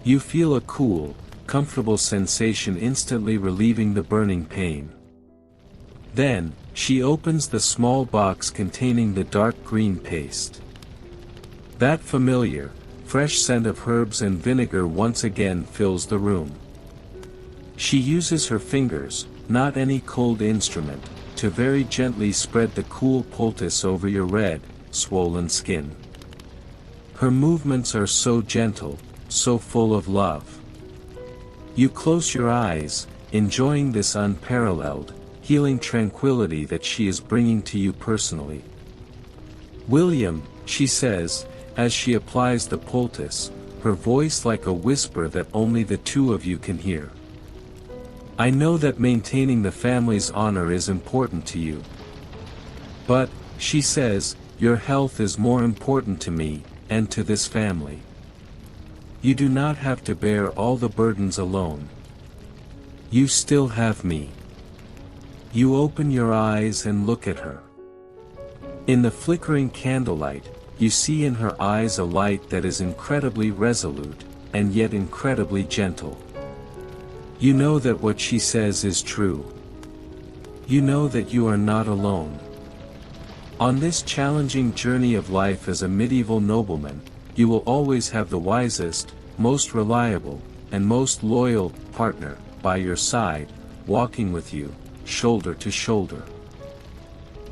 You feel a cool, comfortable sensation instantly relieving the burning pain. Then, she opens the small box containing the dark green paste. That familiar, fresh scent of herbs and vinegar once again fills the room. She uses her fingers, not any cold instrument, to very gently spread the cool poultice over your red, swollen skin. Her movements are so gentle, so full of love. You close your eyes, enjoying this unparalleled, healing tranquility that she is bringing to you personally. William, she says, as she applies the poultice, her voice like a whisper that only the two of you can hear. I know that maintaining the family's honor is important to you. But, she says, your health is more important to me, and to this family. You do not have to bear all the burdens alone. You still have me. You open your eyes and look at her. In the flickering candlelight, you see in her eyes a light that is incredibly resolute, and yet incredibly gentle. You know that what she says is true. You know that you are not alone. On this challenging journey of life as a medieval nobleman, you will always have the wisest, most reliable, and most loyal partner by your side, walking with you, shoulder to shoulder.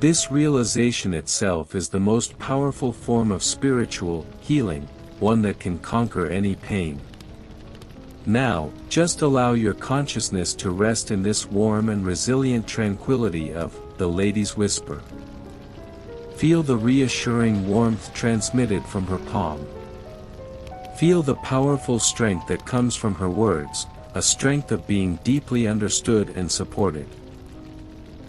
This realization itself is the most powerful form of spiritual healing, one that can conquer any pain. Now, just allow your consciousness to rest in this warm and resilient tranquility of the lady's whisper. Feel the reassuring warmth transmitted from her palm. Feel the powerful strength that comes from her words, a strength of being deeply understood and supported.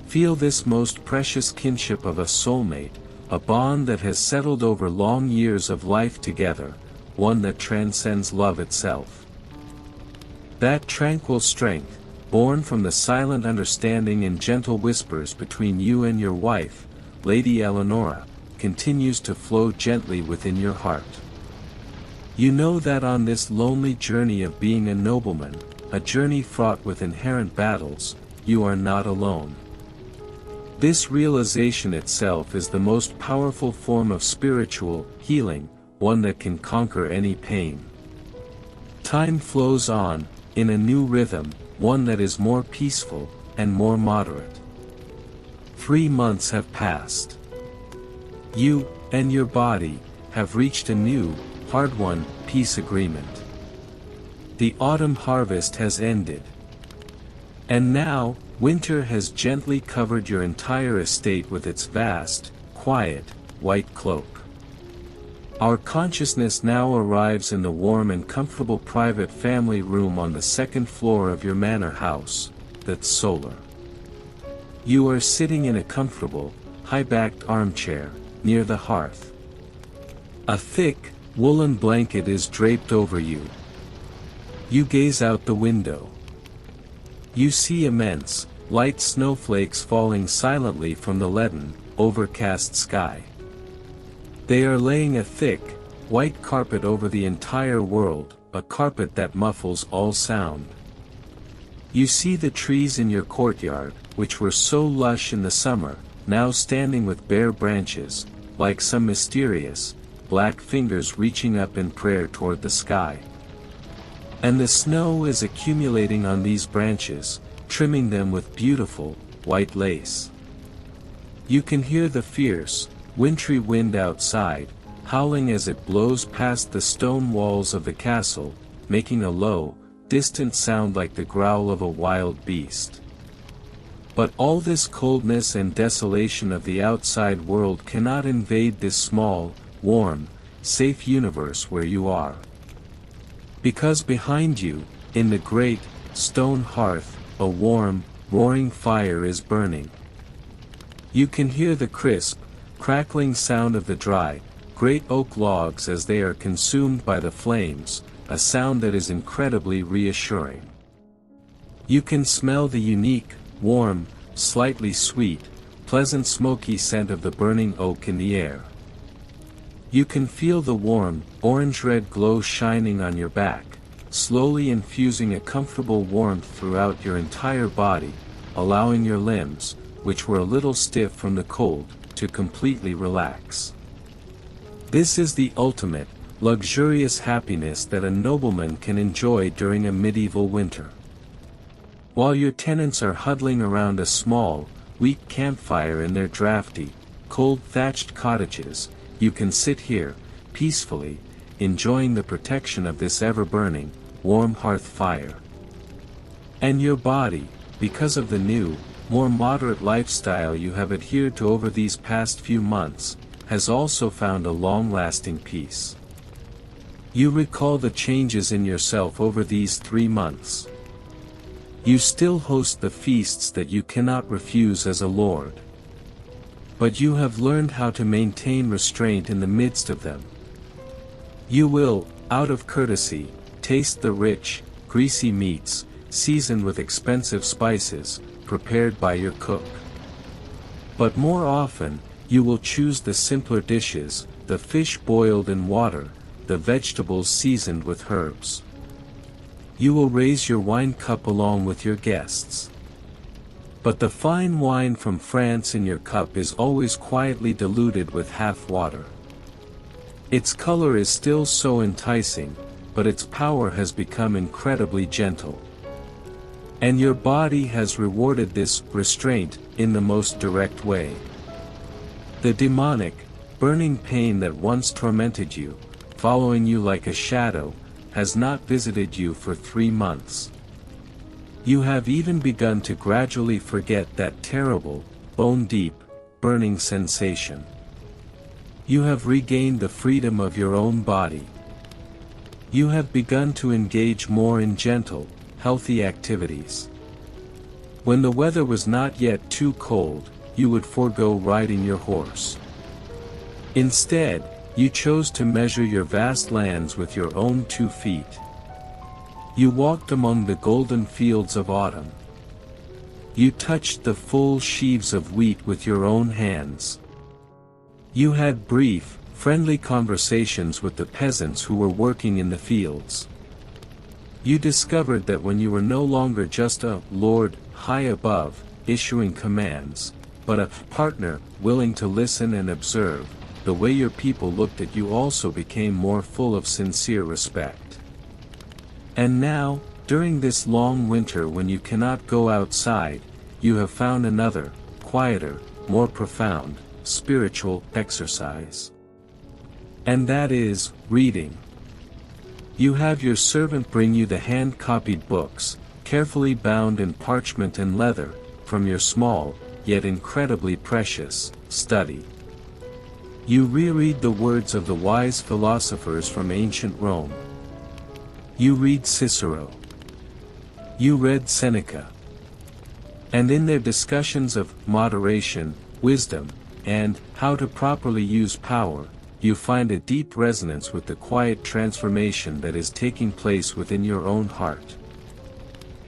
Feel this most precious kinship of a soulmate, a bond that has settled over long years of life together, one that transcends love itself. That tranquil strength, born from the silent understanding and gentle whispers between you and your wife, Lady Eleonora, continues to flow gently within your heart. You know that on this lonely journey of being a nobleman, a journey fraught with inherent battles, you are not alone. This realization itself is the most powerful form of spiritual healing, one that can conquer any pain. Time flows on, in a new rhythm, one that is more peaceful, and more moderate. 3 months have passed. You, and your body, have reached a new, hard-won, peace agreement. The autumn harvest has ended. And now, winter has gently covered your entire estate with its vast, quiet, white cloak. Our consciousness now arrives in the warm and comfortable private family room on the second floor of your manor house, that's solar. You are sitting in a comfortable, high-backed armchair, near the hearth. A thick, woolen blanket is draped over you. You gaze out the window. You see immense, light snowflakes falling silently from the leaden, overcast sky. They are laying a thick, white carpet over the entire world, a carpet that muffles all sound. You see the trees in your courtyard, which were so lush in the summer, now standing with bare branches, like some mysterious, black fingers reaching up in prayer toward the sky. And the snow is accumulating on these branches, trimming them with beautiful, white lace. You can hear the fierce, wintry wind outside, howling as it blows past the stone walls of the castle, making a low, distant sound like the growl of a wild beast. But all this coldness and desolation of the outside world cannot invade this small, warm, safe universe where you are. Because behind you, in the great, stone hearth, a warm, roaring fire is burning. You can hear the crisp, crackling sound of the dry, great oak logs as they are consumed by the flames, a sound that is incredibly reassuring. You can smell the unique, warm, slightly sweet, pleasant smoky scent of the burning oak in the air. You can feel the warm, orange-red glow shining on your back, slowly infusing a comfortable warmth throughout your entire body, allowing your limbs, which were a little stiff from the cold, to completely relax. This is the ultimate, luxurious happiness that a nobleman can enjoy during a medieval winter. While your tenants are huddling around a small, weak campfire in their drafty, cold thatched cottages, you can sit here, peacefully, enjoying the protection of this ever-burning, warm hearth fire. And your body, because of the new, more moderate lifestyle you have adhered to over these past few months, has also found a long-lasting peace. You recall the changes in yourself over these 3 months. You still host the feasts that you cannot refuse as a lord. But you have learned how to maintain restraint in the midst of them. You will, out of courtesy, taste the rich, greasy meats, seasoned with expensive spices, prepared by your cook. But more often, you will choose the simpler dishes, the fish boiled in water, the vegetables seasoned with herbs. You will raise your wine cup along with your guests. But the fine wine from France in your cup is always quietly diluted with half water. Its color is still so enticing, but its power has become incredibly gentle. And your body has rewarded this restraint in the most direct way. The demonic, burning pain that once tormented you, following you like a shadow, has not visited you for 3 months. You have even begun to gradually forget that terrible, bone-deep, burning sensation. You have regained the freedom of your own body. You have begun to engage more in gentle, healthy activities. When the weather was not yet too cold, you would forego riding your horse. Instead, you chose to measure your vast lands with your own 2 feet. You walked among the golden fields of autumn. You touched the full sheaves of wheat with your own hands. You had brief, friendly conversations with the peasants who were working in the fields. You discovered that when you were no longer just a lord, high above, issuing commands, but a partner, willing to listen and observe, the way your people looked at you also became more full of sincere respect. And now, during this long winter when you cannot go outside, you have found another, quieter, more profound, spiritual exercise. And that is, reading. You have your servant bring you the hand-copied books, carefully bound in parchment and leather, from your small, yet incredibly precious, study. You reread the words of the wise philosophers from ancient Rome. You read Cicero. You read Seneca. And in their discussions of moderation, wisdom, and how to properly use power, you find a deep resonance with the quiet transformation that is taking place within your own heart.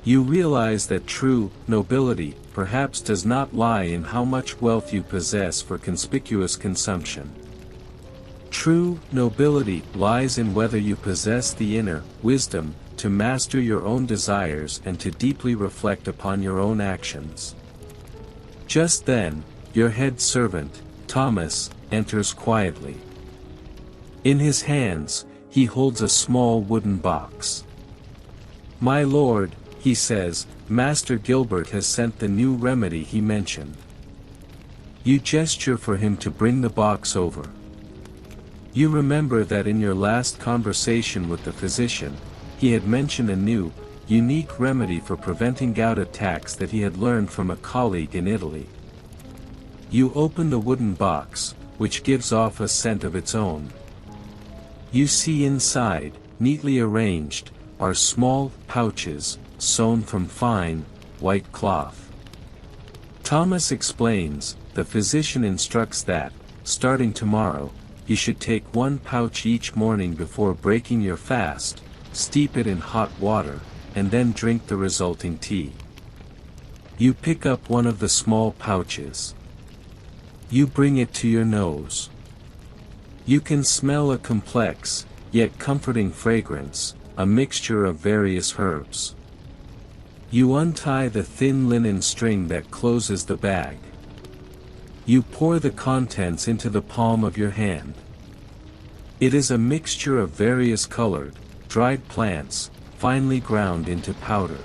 You realize that true nobility perhaps does not lie in how much wealth you possess for conspicuous consumption. True nobility lies in whether you possess the inner wisdom to master your own desires and to deeply reflect upon your own actions. Just then, your head servant, Thomas, enters quietly. In his hands, he holds a small wooden box. "My lord," he says, "Master Gilbert has sent the new remedy he mentioned." You gesture for him to bring the box over. You remember that in your last conversation with the physician, he had mentioned a new, unique remedy for preventing gout attacks that he had learned from a colleague in Italy. You open the wooden box, which gives off a scent of its own. You see inside, neatly arranged, are small pouches, sewn from fine, white cloth. Thomas explains, the physician instructs that, starting tomorrow, you should take 1 pouch each morning before breaking your fast, steep it in hot water, and then drink the resulting tea. You pick up one of the small pouches. You bring it to your nose. You can smell a complex, yet comforting fragrance, a mixture of various herbs. You untie the thin linen string that closes the bag. You pour the contents into the palm of your hand. It is a mixture of various colored, dried plants, finely ground into powder.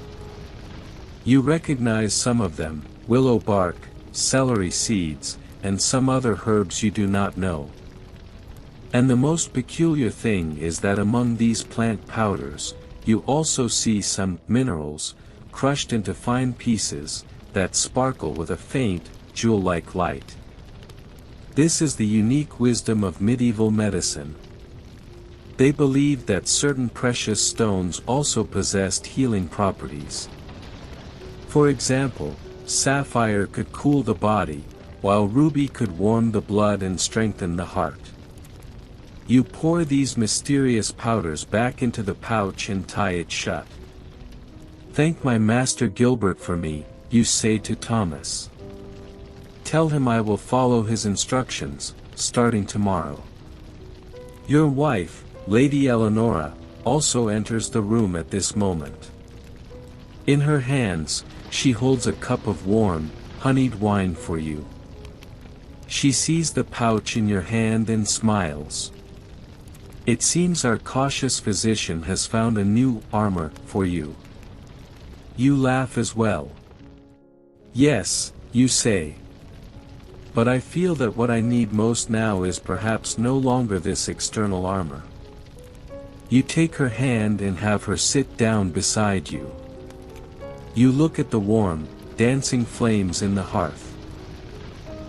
You recognize some of them, willow bark, celery seeds, and some other herbs you do not know. And the most peculiar thing is that among these plant powders, you also see some minerals, crushed into fine pieces, that sparkle with a faint, jewel-like light. This is the unique wisdom of medieval medicine. They believed that certain precious stones also possessed healing properties. For example, sapphire could cool the body, while ruby could warm the blood and strengthen the heart. You pour these mysterious powders back into the pouch and tie it shut. "Thank my master Gilbert for me," you say to Thomas. "Tell him I will follow his instructions, starting tomorrow." Your wife, Lady Eleonora, also enters the room at this moment. In her hands, she holds a cup of warm, honeyed wine for you. She sees the pouch in your hand and smiles. It seems our cautious physician has found a new armor for you. You laugh as well. "Yes," you say. "But I feel that what I need most now is perhaps no longer this external armor." You take her hand and have her sit down beside you. You look at the warm, dancing flames in the hearth.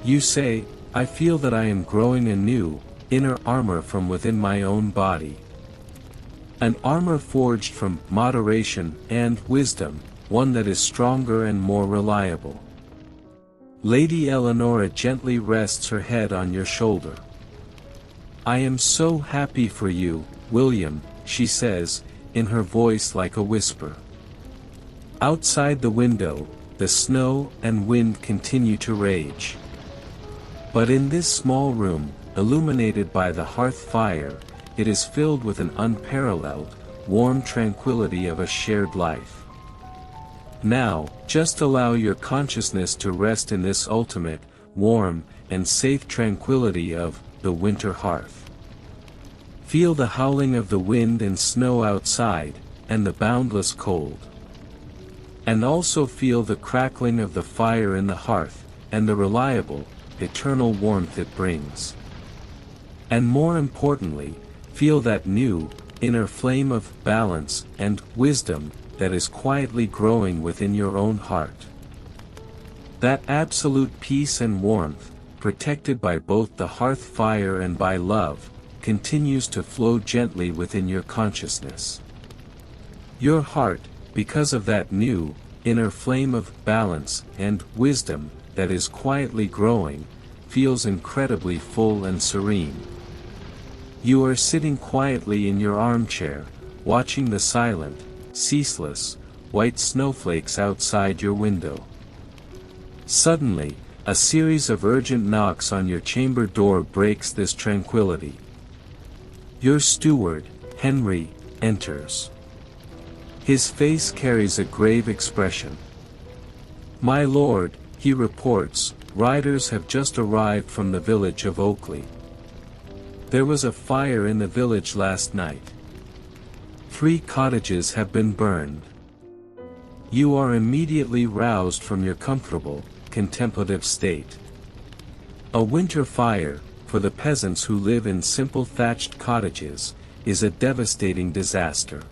You say, "I feel that I am growing a new, inner armor from within my own body. An armor forged from moderation and wisdom, one that is stronger and more reliable. Lady Eleonora gently rests her head on your shoulder. I am so happy for you, William, she says, in her voice like a whisper. Outside the window, the snow and wind continue to rage. But in this small room, illuminated by the hearth fire, it is filled with an unparalleled, warm tranquility of a shared life. Now, just allow your consciousness to rest in this ultimate, warm, and safe tranquility of the winter hearth. Feel the howling of the wind and snow outside, and the boundless cold. And also feel the crackling of the fire in the hearth, and the reliable, eternal warmth it brings. And more importantly, feel that new, inner flame of balance and wisdom that is quietly growing within your own heart. That absolute peace and warmth, protected by both the hearth fire and by love, continues to flow gently within your consciousness. Your heart, because of that new, inner flame of balance and wisdom that is quietly growing, feels incredibly full and serene. You are sitting quietly in your armchair, watching the silent, ceaseless, white snowflakes outside your window. Suddenly, a series of urgent knocks on your chamber door breaks this tranquility. Your steward, Henry, enters. His face carries a grave expression. My lord, he reports, riders have just arrived from the village of Oakley. There was a fire in the village last night. 3 cottages have been burned. You are immediately roused from your comfortable, contemplative state. A winter fire, for the peasants who live in simple thatched cottages, is a devastating disaster.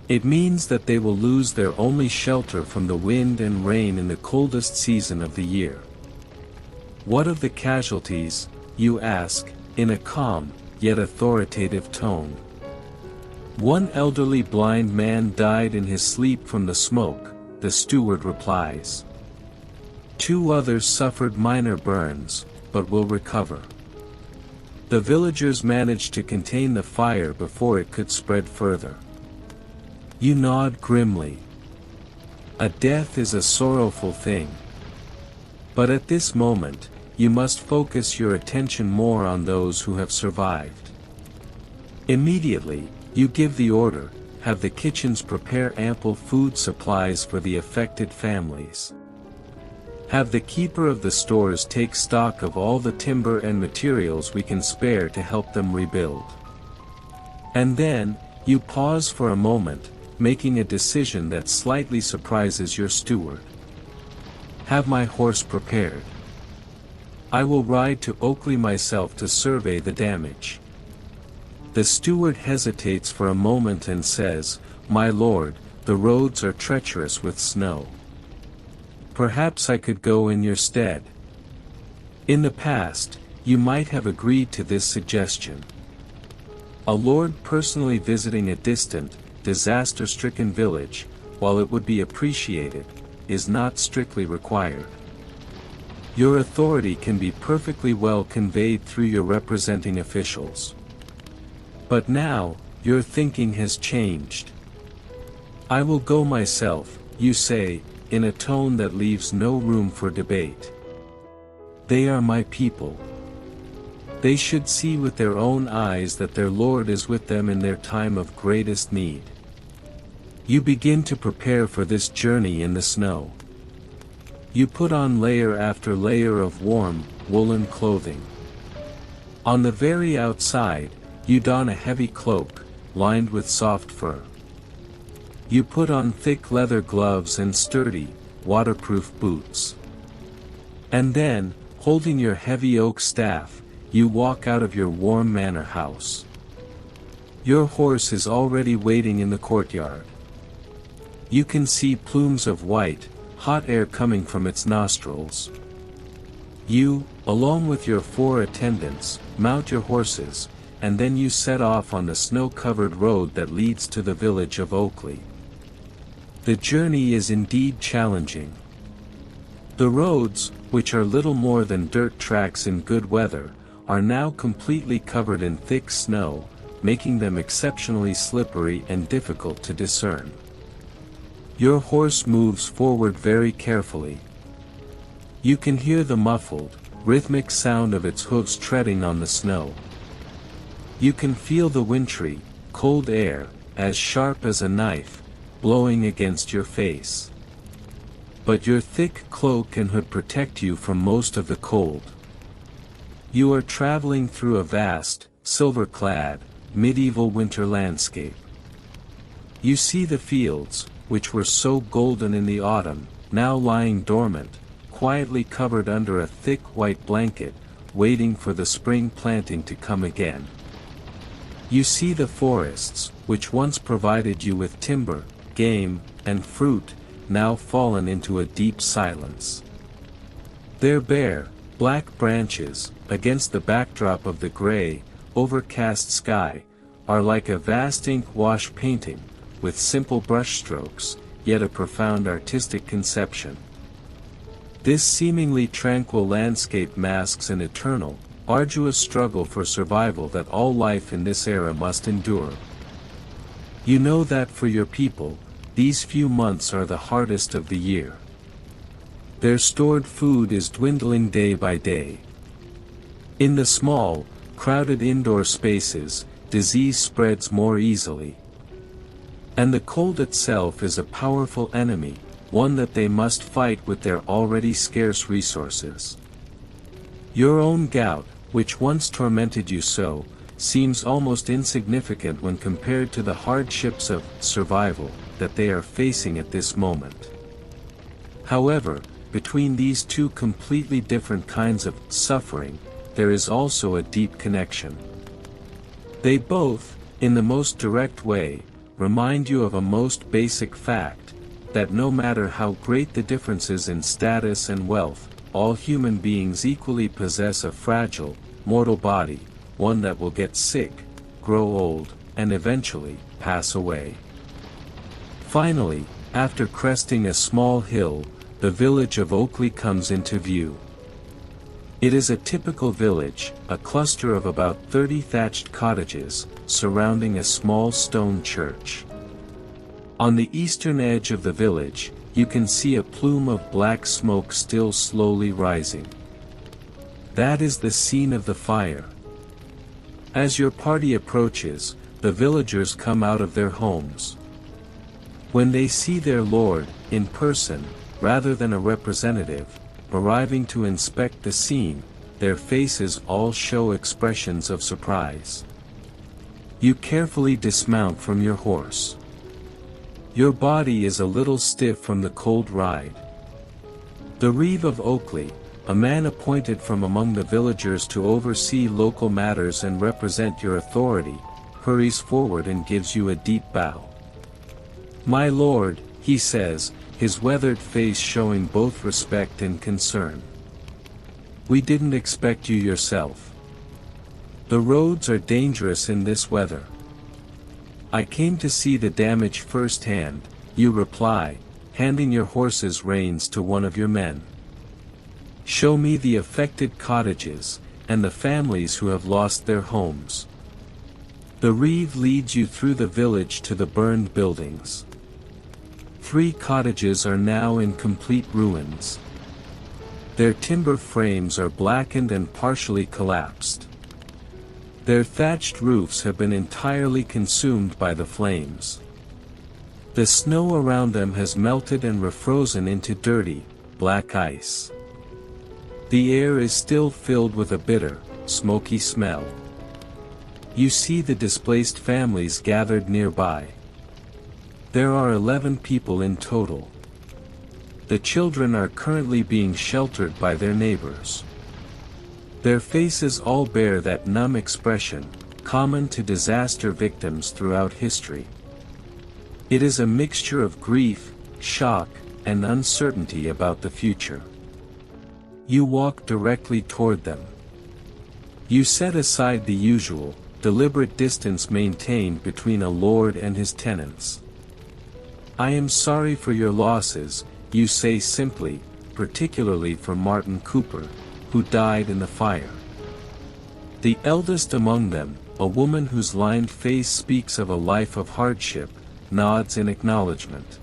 It means that they will lose their only shelter from the wind and rain in the coldest season of the year. What of the casualties, you ask, in a calm, yet authoritative tone. 1 elderly blind man died in his sleep from the smoke, the steward replies. 2 others suffered minor burns, but will recover. The villagers managed to contain the fire before it could spread further. You nod grimly. A death is a sorrowful thing. But at this moment, you must focus your attention more on those who have survived. Immediately, you give the order, have the kitchens prepare ample food supplies for the affected families. Have the keeper of the stores take stock of all the timber and materials we can spare to help them rebuild. And then, you pause for a moment, making a decision that slightly surprises your steward. Have my horse prepared. I will ride to Oakley myself to survey the damage. The steward hesitates for a moment and says, My lord, the roads are treacherous with snow. Perhaps I could go in your stead. In the past, you might have agreed to this suggestion. A lord personally visiting a distant, disaster-stricken village, while it would be appreciated, is not strictly required. Your authority can be perfectly well conveyed through your representing officials. But now, your thinking has changed. I will go myself, you say, in a tone that leaves no room for debate. They are my people. They should see with their own eyes that their Lord is with them in their time of greatest need. You begin to prepare for this journey in the snow. You put on layer after layer of warm, woolen clothing. On the very outside, you don a heavy cloak, lined with soft fur. You put on thick leather gloves and sturdy, waterproof boots. And then, holding your heavy oak staff, you walk out of your warm manor house. Your horse is already waiting in the courtyard. You can see plumes of white, hot air coming from its nostrils. You, along with your 4 attendants, mount your horses, and then you set off on the snow-covered road that leads to the village of Oakley. The journey is indeed challenging. The roads, which are little more than dirt tracks in good weather, are now completely covered in thick snow, making them exceptionally slippery and difficult to discern. Your horse moves forward very carefully. You can hear the muffled, rhythmic sound of its hooves treading on the snow. You can feel the wintry, cold air, as sharp as a knife, blowing against your face. But your thick cloak and hood protect you from most of the cold. You are traveling through a vast, silver-clad, medieval winter landscape. You see the fields, which were so golden in the autumn, now lying dormant, quietly covered under a thick white blanket, waiting for the spring planting to come again. You see the forests, which once provided you with timber, game, and fruit, now fallen into a deep silence. Their bare, black branches, against the backdrop of the gray, overcast sky, are like a vast ink-wash painting, with simple brushstrokes, yet a profound artistic conception. This seemingly tranquil landscape masks an eternal, arduous struggle for survival that all life in this era must endure. You know that for your people, these few months are the hardest of the year. Their stored food is dwindling day by day. In the small, crowded indoor spaces, disease spreads more easily. And the cold itself is a powerful enemy, one that they must fight with their already scarce resources. Your own gout, which once tormented you so, seems almost insignificant when compared to the hardships of survival that they are facing at this moment. However, between these two completely different kinds of suffering, there is also a deep connection. They both, in the most direct way, remind you of a most basic fact, that no matter how great the differences in status and wealth, all human beings equally possess a fragile, mortal body, one that will get sick, grow old, and eventually, pass away. Finally, after cresting a small hill, the village of Oakley comes into view. It is a typical village, a cluster of about 30 thatched cottages, surrounding a small stone church. On the eastern edge of the village, you can see a plume of black smoke still slowly rising. That is the scene of the fire. As your party approaches, the villagers come out of their homes. When they see their lord, in person, rather than a representative, arriving to inspect the scene, their faces all show expressions of surprise. You carefully dismount from your horse. Your body is a little stiff from the cold ride. The Reeve of Oakley, a man appointed from among the villagers to oversee local matters and represent your authority, hurries forward and gives you a deep bow. "My lord," he says, his weathered face showing both respect and concern. "We didn't expect you yourself. The roads are dangerous in this weather." "I came to see the damage firsthand," you reply, handing your horse's reins to one of your men. "Show me the affected cottages, and the families who have lost their homes." The Reeve leads you through the village to the burned buildings. 3 cottages are now in complete ruins. Their timber frames are blackened and partially collapsed. Their thatched roofs have been entirely consumed by the flames. The snow around them has melted and refrozen into dirty, black ice. The air is still filled with a bitter, smoky smell. You see the displaced families gathered nearby. There are 11 people in total. The children are currently being sheltered by their neighbors. Their faces all bear that numb expression, common to disaster victims throughout history. It is a mixture of grief, shock, and uncertainty about the future. You walk directly toward them. You set aside the usual, deliberate distance maintained between a lord and his tenants. I am sorry for your losses, you say simply, particularly for Martin Cooper, who died in the fire. The eldest among them, a woman whose lined face speaks of a life of hardship, nods in acknowledgement.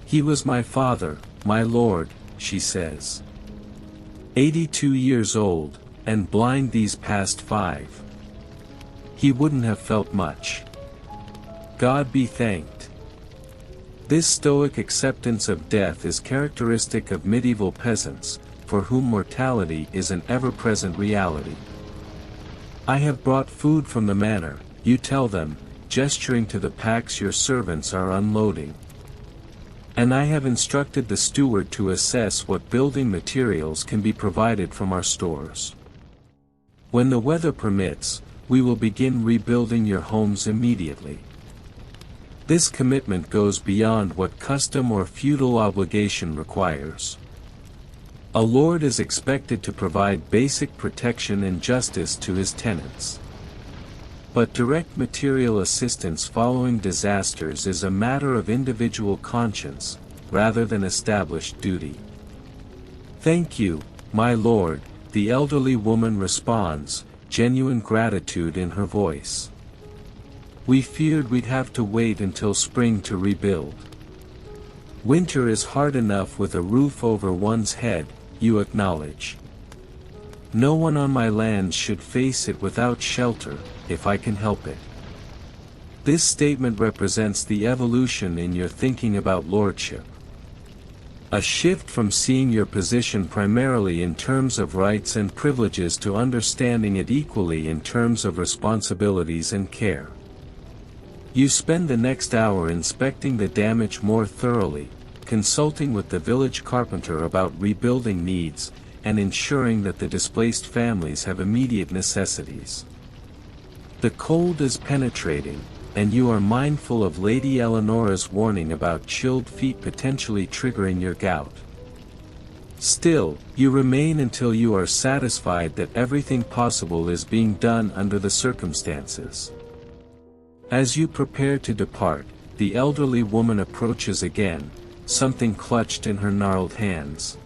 He was my father, my lord, she says. 82 years old, and blind these past 5. He wouldn't have felt much. God be thanked. This stoic acceptance of death is characteristic of medieval peasants, for whom mortality is an ever-present reality. I have brought food from the manor, you tell them, gesturing to the packs your servants are unloading. And I have instructed the steward to assess what building materials can be provided from our stores. When the weather permits, we will begin rebuilding your homes immediately. This commitment goes beyond what custom or feudal obligation requires. A lord is expected to provide basic protection and justice to his tenants. But direct material assistance following disasters is a matter of individual conscience, rather than established duty. Thank you, my lord, the elderly woman responds, genuine gratitude in her voice. We feared we'd have to wait until spring to rebuild. Winter is hard enough with a roof over one's head, you acknowledge. No one on my lands should face it without shelter, if I can help it. This statement represents the evolution in your thinking about lordship. A shift from seeing your position primarily in terms of rights and privileges to understanding it equally in terms of responsibilities and care. You spend the next hour inspecting the damage more thoroughly, consulting with the village carpenter about rebuilding needs, and ensuring that the displaced families have immediate necessities. The cold is penetrating, and you are mindful of Lady Eleonora's warning about chilled feet potentially triggering your gout. Still, you remain until you are satisfied that everything possible is being done under the circumstances. As you prepare to depart, the elderly woman approaches again, something clutched in her gnarled hands.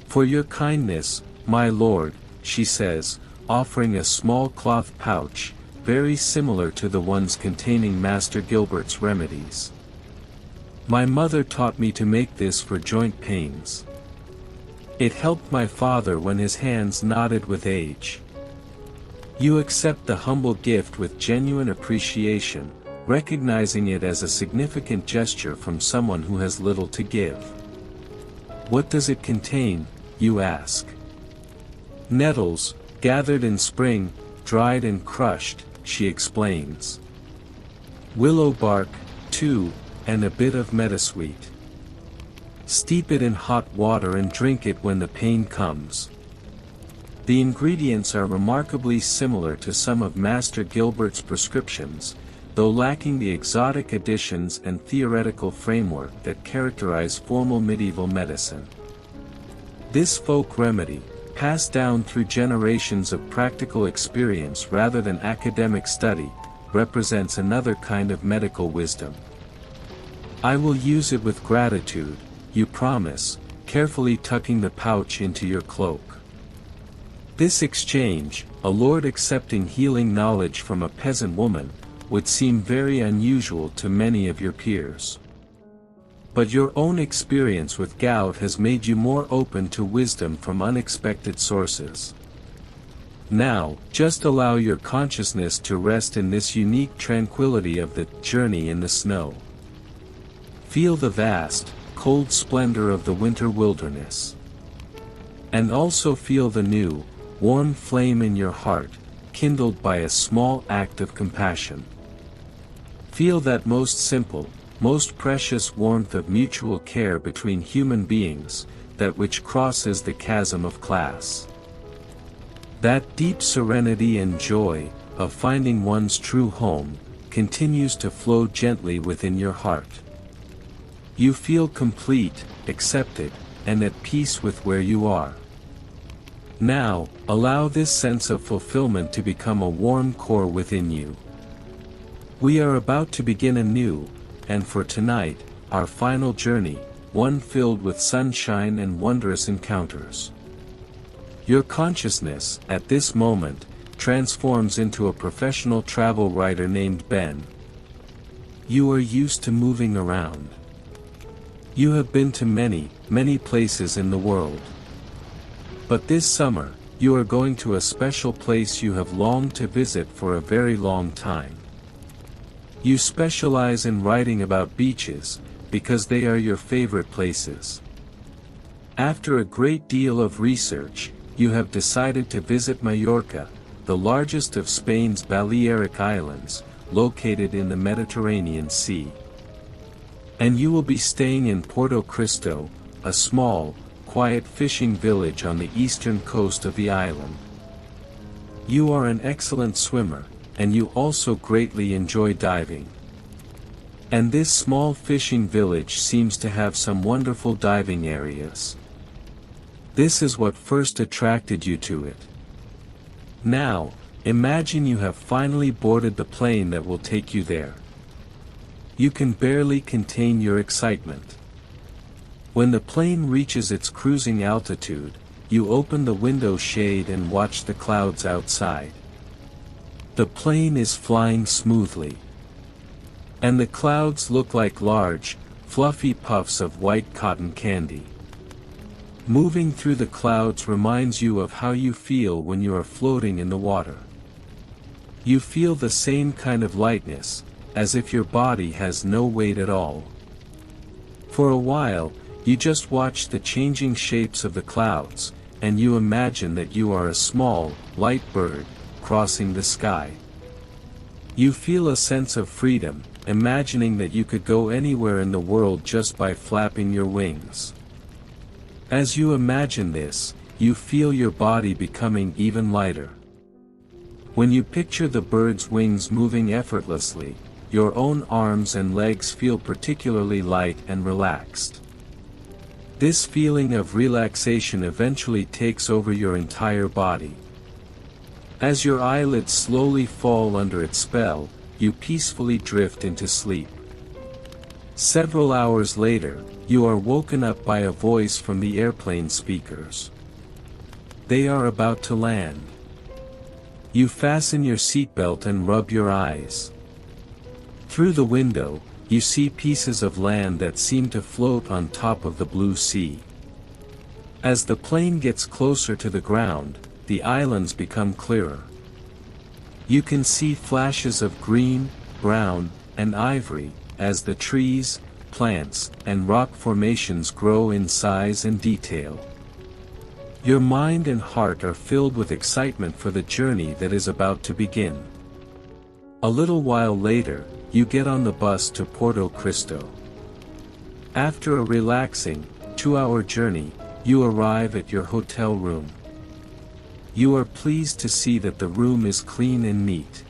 For your kindness, my lord, she says, offering a small cloth pouch, very similar to the ones containing Master Gilbert's remedies. My mother taught me to make this for joint pains. It helped my father when his hands knotted with age. You accept the humble gift with genuine appreciation, recognizing it as a significant gesture from someone who has little to give. What does it contain, you ask? Nettles, gathered in spring, dried and crushed, she explains. Willow bark, too, and a bit of meadowsweet. Steep it in hot water and drink it when the pain comes. The ingredients are remarkably similar to some of Master Gilbert's prescriptions, though lacking the exotic additions and theoretical framework that characterize formal medieval medicine. This folk remedy, passed down through generations of practical experience rather than academic study, represents another kind of medical wisdom. I will use it with gratitude, you promise, carefully tucking the pouch into your cloak. This exchange, a lord accepting healing knowledge from a peasant woman, would seem very unusual to many of your peers. But your own experience with gout has made you more open to wisdom from unexpected sources. Now, just allow your consciousness to rest in this unique tranquility of the journey in the snow. Feel the vast, cold splendor of the winter wilderness. And also feel the new, warm flame in your heart, kindled by a small act of compassion. Feel that most simple, most precious warmth of mutual care between human beings, that which crosses the chasm of class. That deep serenity and joy, of finding one's true home, continues to flow gently within your heart. You feel complete, accepted, and at peace with where you are. Now, allow this sense of fulfillment to become a warm core within you. We are about to begin anew, and for tonight, our final journey, one filled with sunshine and wondrous encounters. Your consciousness, at this moment, transforms into a professional travel writer named Ben. You are used to moving around. You have been to many, many places in the world. But this summer, you are going to a special place you have longed to visit for a very long time. You specialize in writing about beaches, because they are your favorite places. After a great deal of research, you have decided to visit Mallorca, the largest of Spain's Balearic Islands, located in the Mediterranean Sea. And you will be staying in Porto Cristo, a small, quiet fishing village on the eastern coast of the island. You are an excellent swimmer, and you also greatly enjoy diving. And this small fishing village seems to have some wonderful diving areas. This is what first attracted you to it. Now, imagine you have finally boarded the plane that will take you there. You can barely contain your excitement. When the plane reaches its cruising altitude, you open the window shade and watch the clouds outside. The plane is flying smoothly. And the clouds look like large, fluffy puffs of white cotton candy. Moving through the clouds reminds you of how you feel when you are floating in the water. You feel the same kind of lightness, as if your body has no weight at all. For a while, you just watch the changing shapes of the clouds, and you imagine that you are a small, light bird, crossing the sky. You feel a sense of freedom, imagining that you could go anywhere in the world just by flapping your wings. As you imagine this, you feel your body becoming even lighter. When you picture the bird's wings moving effortlessly, your own arms and legs feel particularly light and relaxed. This feeling of relaxation eventually takes over your entire body. As your eyelids slowly fall under its spell, you peacefully drift into sleep. Several hours later, you are woken up by a voice from the airplane speakers. They are about to land. You fasten your seatbelt and rub your eyes. Through the window, you see pieces of land that seem to float on top of the blue sea. As the plane gets closer to the ground, the islands become clearer. You can see flashes of green, brown, and ivory, as the trees, plants, and rock formations grow in size and detail. Your mind and heart are filled with excitement for the journey that is about to begin. A little while later, you get on the bus to Porto Cristo. After a relaxing, 2-hour journey, you arrive at your hotel room. You are pleased to see that the room is clean and neat.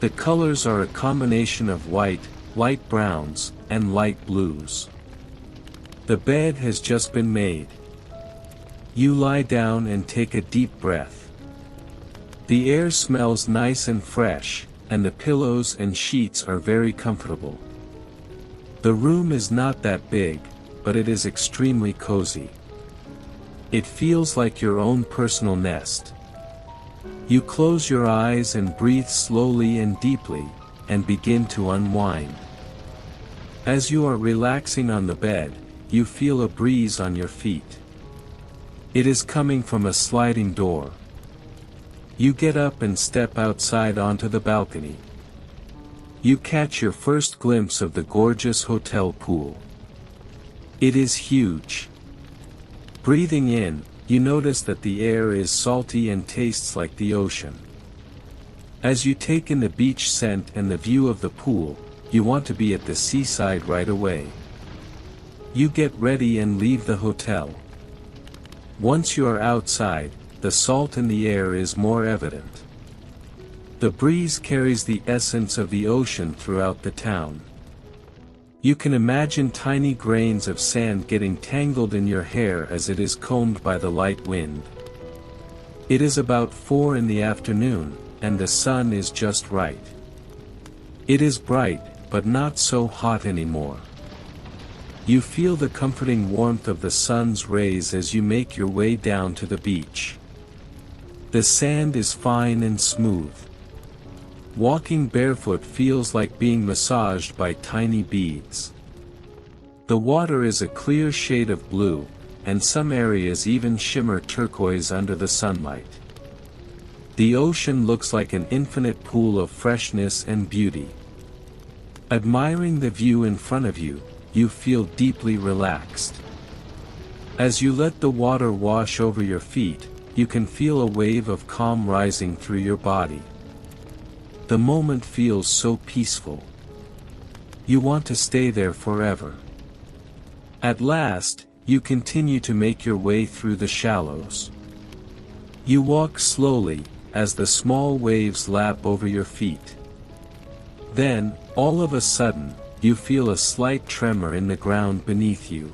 The colors are a combination of white, light browns, and light blues. The bed has just been made. You lie down and take a deep breath. The air smells nice and fresh, and the pillows and sheets are very comfortable. The room is not that big, but it is extremely cozy. It feels like your own personal nest. You close your eyes and breathe slowly and deeply, and begin to unwind. As you are relaxing on the bed, you feel a breeze on your feet. It is coming from a sliding door. You get up and step outside onto the balcony. You catch your first glimpse of the gorgeous hotel pool. It is huge. Breathing in, you notice that the air is salty and tastes like the ocean. As you take in the beach scent and the view of the pool, you want to be at the seaside right away. You get ready and leave the hotel. Once you are outside, the salt in the air is more evident. The breeze carries the essence of the ocean throughout the town. You can imagine tiny grains of sand getting tangled in your hair as it is combed by the light wind. It is about 4 in the afternoon, and the sun is just right. It is bright, but not so hot anymore. You feel the comforting warmth of the sun's rays as you make your way down to the beach. The sand is fine and smooth. Walking barefoot feels like being massaged by tiny beads. The water is a clear shade of blue, and some areas even shimmer turquoise under the sunlight. The ocean looks like an infinite pool of freshness and beauty. Admiring the view in front of you, you feel deeply relaxed. As you let the water wash over your feet, you can feel a wave of calm rising through your body. The moment feels so peaceful. You want to stay there forever. At last, you continue to make your way through the shallows. You walk slowly, as the small waves lap over your feet. Then, all of a sudden, you feel a slight tremor in the ground beneath you.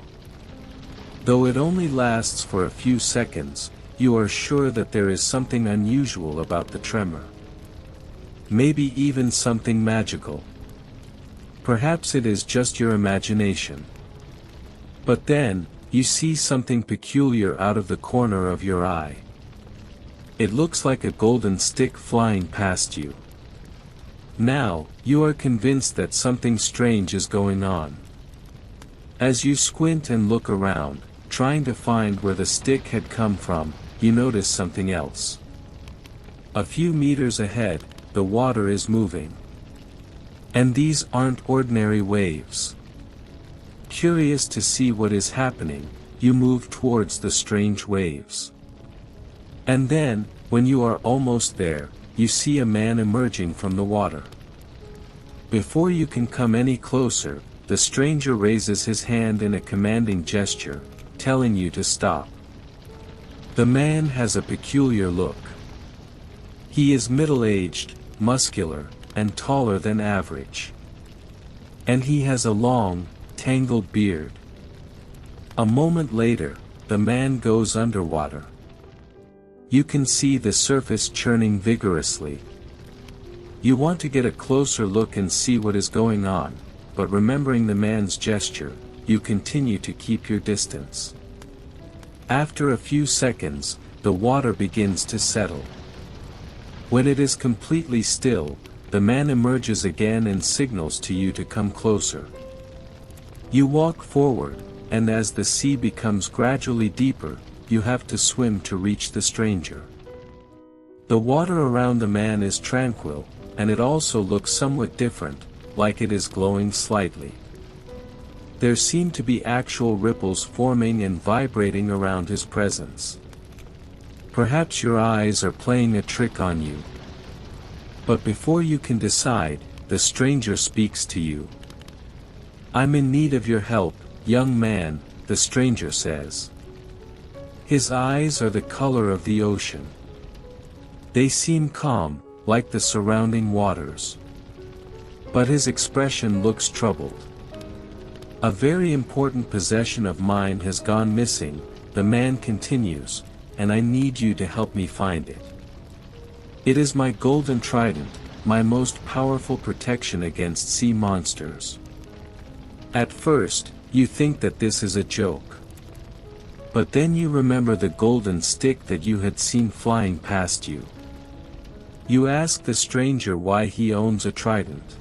Though it only lasts for a few seconds, you are sure that there is something unusual about the tremor. Maybe even something magical. Perhaps it is just your imagination. But then, you see something peculiar out of the corner of your eye. It looks like a golden stick flying past you. Now, you are convinced that something strange is going on. As you squint and look around, trying to find where the stick had come from, you notice something else. A few meters ahead, the water is moving. And these aren't ordinary waves. Curious to see what is happening, you move towards the strange waves. And then, when you are almost there, you see a man emerging from the water. Before you can come any closer, the stranger raises his hand in a commanding gesture, telling you to stop. The man has a peculiar look. He is middle-aged, muscular, and taller than average. And he has a long, tangled beard. A moment later, the man goes underwater. You can see the surface churning vigorously. You want to get a closer look and see what is going on, but remembering the man's gesture, you continue to keep your distance. After a few seconds, the water begins to settle. When it is completely still, the man emerges again and signals to you to come closer. You walk forward, and as the sea becomes gradually deeper, you have to swim to reach the stranger. The water around the man is tranquil, and it also looks somewhat different, like it is glowing slightly. There seem to be actual ripples forming and vibrating around his presence. Perhaps your eyes are playing a trick on you. But before you can decide, the stranger speaks to you. "I'm in need of your help, young man," the stranger says. His eyes are the color of the ocean. They seem calm, like the surrounding waters. But his expression looks troubled. "A very important possession of mine has gone missing," the man continues, "and I need you to help me find it. It is my golden trident, my most powerful protection against sea monsters." At first, you think that this is a joke. But then you remember the golden stick that you had seen flying past you. You ask the stranger why he owns a trident.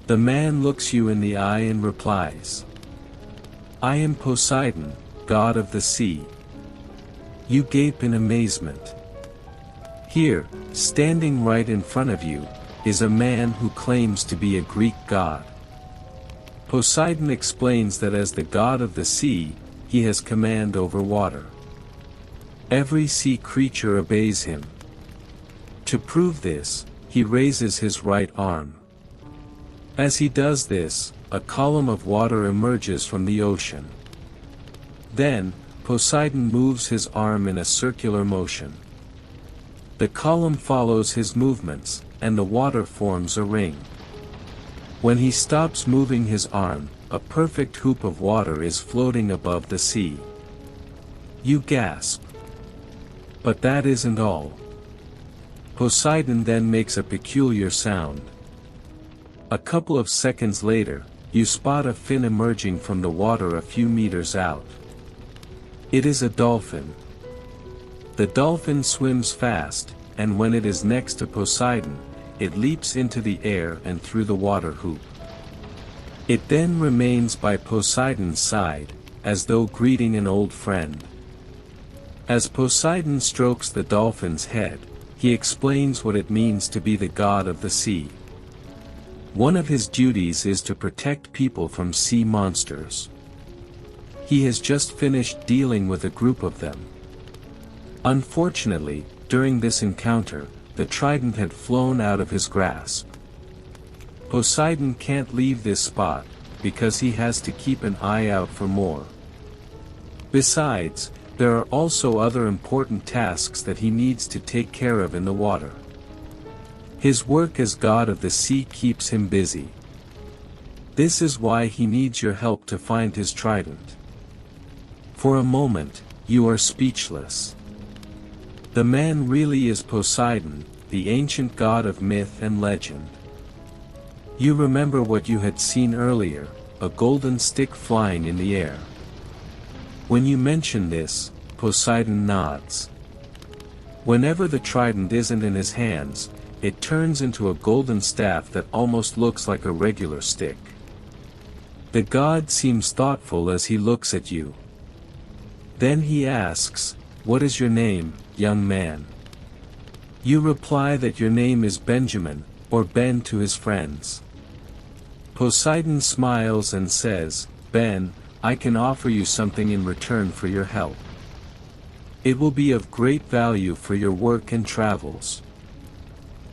The man looks you in the eye and replies, "I am Poseidon, god of the sea." You gape in amazement. Here, standing right in front of you, is a man who claims to be a Greek god. Poseidon explains that as the god of the sea, he has command over water. Every sea creature obeys him. To prove this, he raises his right arm. As he does this, a column of water emerges from the ocean. Then, Poseidon moves his arm in a circular motion. The column follows his movements, and the water forms a ring. When he stops moving his arm, a perfect hoop of water is floating above the sea. You gasp. But that isn't all. Poseidon then makes a peculiar sound. A couple of seconds later, you spot a fin emerging from the water a few meters out. It is a dolphin. The dolphin swims fast, and when it is next to Poseidon, it leaps into the air and through the water hoop. It then remains by Poseidon's side, as though greeting an old friend. As Poseidon strokes the dolphin's head, he explains what it means to be the god of the sea. One of his duties is to protect people from sea monsters. He has just finished dealing with a group of them. Unfortunately, during this encounter, the trident had flown out of his grasp. Poseidon can't leave this spot, because he has to keep an eye out for more. Besides, there are also other important tasks that he needs to take care of in the water. His work as god of the sea keeps him busy. This is why he needs your help to find his trident. For a moment, you are speechless. The man really is Poseidon, the ancient god of myth and legend. You remember what you had seen earlier, a golden stick flying in the air. When you mention this, Poseidon nods. Whenever the trident isn't in his hands, it turns into a golden staff that almost looks like a regular stick. The god seems thoughtful as he looks at you. Then he asks, "What is your name, young man?" You reply that your name is Benjamin, or Ben to his friends. Poseidon smiles and says, "Ben, I can offer you something in return for your help. It will be of great value for your work and travels.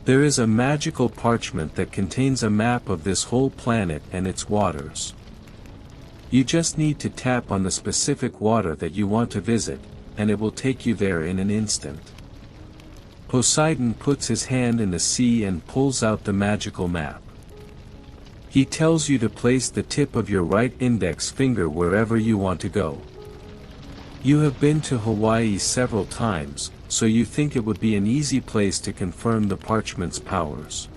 There is a magical parchment that contains a map of this whole planet and its waters. You just need to tap on the specific water that you want to visit, and it will take you there in an instant." Poseidon puts his hand in the sea and pulls out the magical map. He tells you to place the tip of your right index finger wherever you want to go. You have been to Hawaii several times, so you think it would be an easy place to confirm the parchment's powers.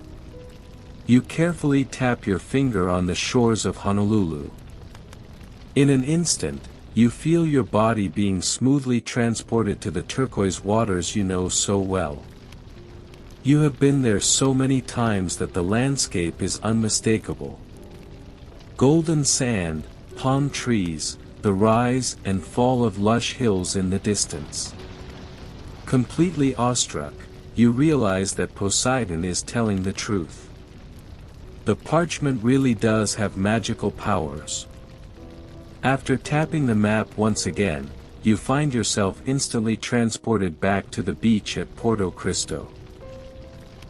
You carefully tap your finger on the shores of Honolulu. In an instant, you feel your body being smoothly transported to the turquoise waters you know so well. You have been there so many times that the landscape is unmistakable. Golden sand, palm trees, the rise and fall of lush hills in the distance. Completely awestruck, you realize that Poseidon is telling the truth. The parchment really does have magical powers. After tapping the map once again, you find yourself instantly transported back to the beach at Porto Cristo.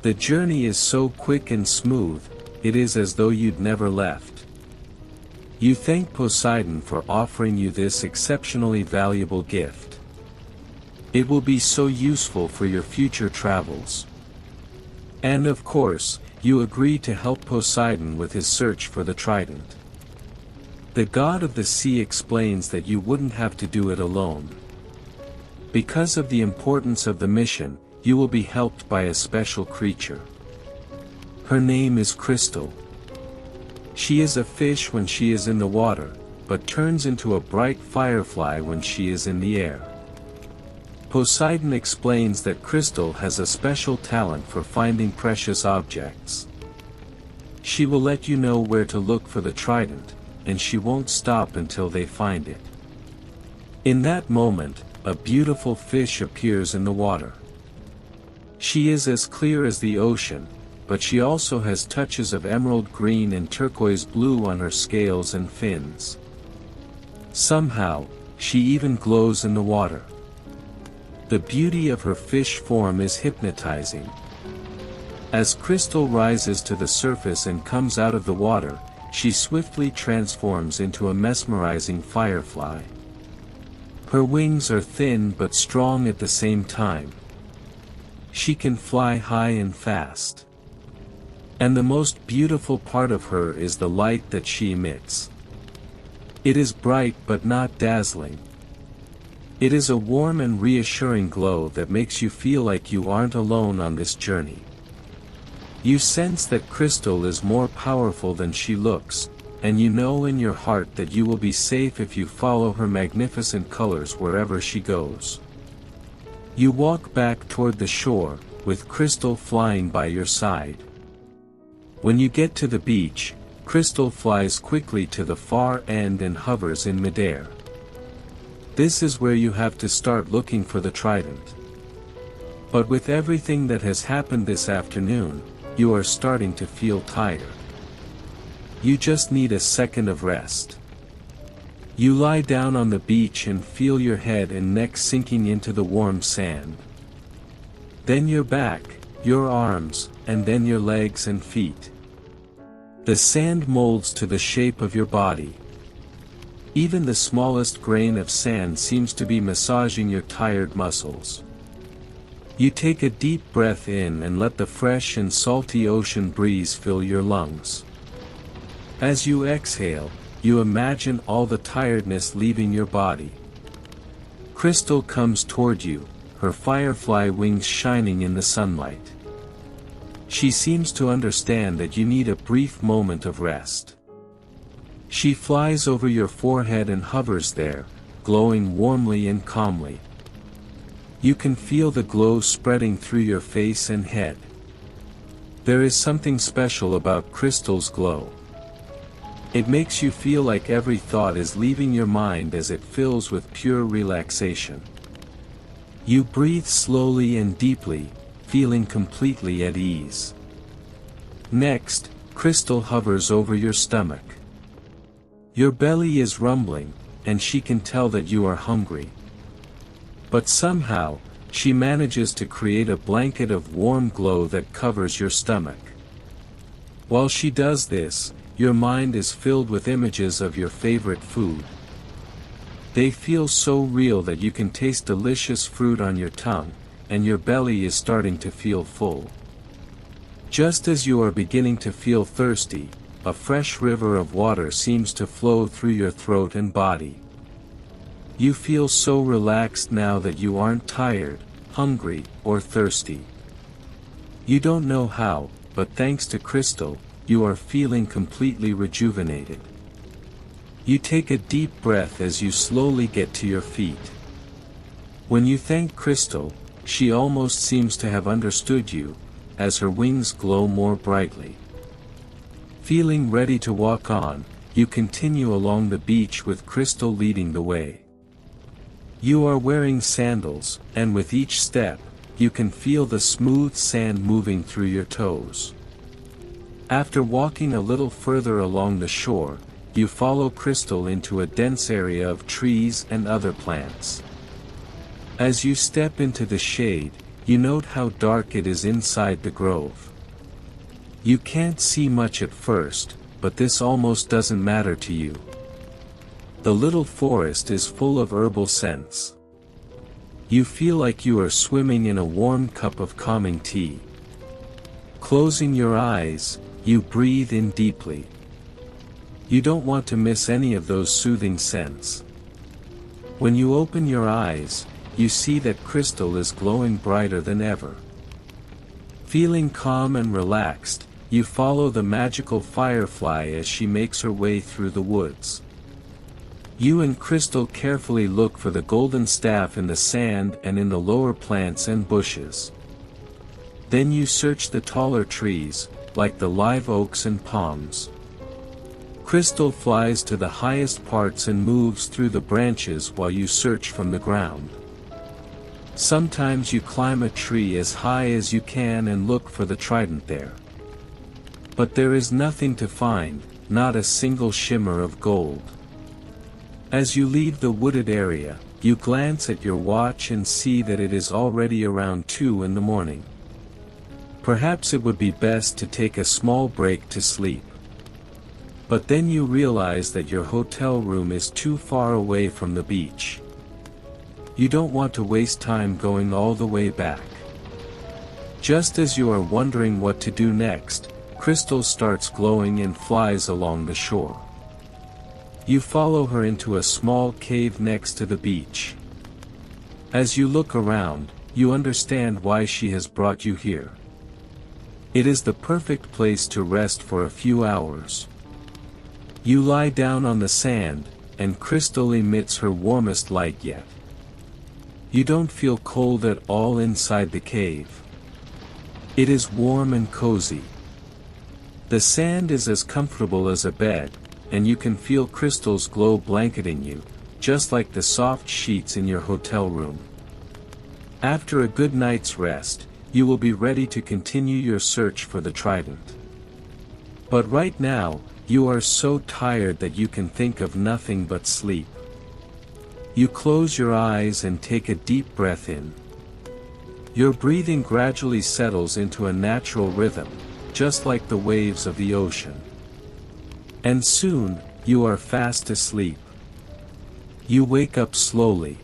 The journey is so quick and smooth, it is as though you'd never left. You thank Poseidon for offering you this exceptionally valuable gift. It will be so useful for your future travels. And of course, you agree to help Poseidon with his search for the trident. The god of the sea explains that you wouldn't have to do it alone. Because of the importance of the mission, you will be helped by a special creature. Her name is Crystal. She is a fish when she is in the water, but turns into a bright firefly when she is in the air. Poseidon explains that Crystal has a special talent for finding precious objects. She will let you know where to look for the trident, and she won't stop until they find it. In that moment, a beautiful fish appears in the water. She is as clear as the ocean, but she also has touches of emerald green and turquoise blue on her scales and fins. Somehow, she even glows in the water. The beauty of her fish form is hypnotizing. As Crystal rises to the surface and comes out of the water, she swiftly transforms into a mesmerizing firefly. Her wings are thin but strong at the same time. She can fly high and fast. And the most beautiful part of her is the light that she emits. It is bright but not dazzling. It is a warm and reassuring glow that makes you feel like you aren't alone on this journey. You sense that Crystal is more powerful than she looks, and you know in your heart that you will be safe if you follow her magnificent colors wherever she goes. You walk back toward the shore, with Crystal flying by your side. When you get to the beach, Crystal flies quickly to the far end and hovers in midair. This is where you have to start looking for the trident. But with everything that has happened this afternoon, you are starting to feel tired. You just need a second of rest. You lie down on the beach and feel your head and neck sinking into the warm sand. Then your back, your arms, and then your legs and feet. The sand molds to the shape of your body. Even the smallest grain of sand seems to be massaging your tired muscles. You take a deep breath in and let the fresh and salty ocean breeze fill your lungs. As you exhale, you imagine all the tiredness leaving your body. Crystal comes toward you, her firefly wings shining in the sunlight. She seems to understand that you need a brief moment of rest. She flies over your forehead and hovers there, glowing warmly and calmly. You can feel the glow spreading through your face and head. There is something special about Crystal's glow. It makes you feel like every thought is leaving your mind as it fills with pure relaxation. You breathe slowly and deeply, feeling completely at ease. Next, Crystal hovers over your stomach. Your belly is rumbling, and she can tell that you are hungry. But somehow, she manages to create a blanket of warm glow that covers your stomach. While she does this, your mind is filled with images of your favorite food. They feel so real that you can taste delicious fruit on your tongue, and your belly is starting to feel full. Just as you are beginning to feel thirsty, a fresh river of water seems to flow through your throat and body. You feel so relaxed now that you aren't tired, hungry, or thirsty. You don't know how, but thanks to Crystal, you are feeling completely rejuvenated. You take a deep breath as you slowly get to your feet. When you thank Crystal, she almost seems to have understood you, as her wings glow more brightly. Feeling ready to walk on, you continue along the beach with Crystal leading the way. You are wearing sandals, and with each step, you can feel the smooth sand moving through your toes. After walking a little further along the shore, you follow Crystal into a dense area of trees and other plants. As you step into the shade, you note how dark it is inside the grove. You can't see much at first, but this almost doesn't matter to you. The little forest is full of herbal scents. You feel like you are swimming in a warm cup of calming tea. Closing your eyes, you breathe in deeply. You don't want to miss any of those soothing scents. When you open your eyes, you see that Crystal is glowing brighter than ever. Feeling calm and relaxed, you follow the magical firefly as she makes her way through the woods. You and Crystal carefully look for the golden staff in the sand and in the lower plants and bushes. Then you search the taller trees, like the live oaks and palms. Crystal flies to the highest parts and moves through the branches while you search from the ground. Sometimes you climb a tree as high as you can and look for the trident there. But there is nothing to find, not a single shimmer of gold. As you leave the wooded area, you glance at your watch and see that it is already around 2 in the morning. Perhaps it would be best to take a small break to sleep. But then you realize that your hotel room is too far away from the beach. You don't want to waste time going all the way back. Just as you are wondering what to do next, Crystal starts glowing and flies along the shore. You follow her into a small cave next to the beach. As you look around, you understand why she has brought you here. It is the perfect place to rest for a few hours. You lie down on the sand, and Crystal emits her warmest light yet. You don't feel cold at all inside the cave. It is warm and cozy. The sand is as comfortable as a bed, and you can feel Crystal's glow blanketing you, just like the soft sheets in your hotel room. After a good night's rest, you will be ready to continue your search for the trident. But right now, you are so tired that you can think of nothing but sleep. You close your eyes and take a deep breath in. Your breathing gradually settles into a natural rhythm, just like the waves of the ocean. And soon, you are fast asleep. You wake up slowly.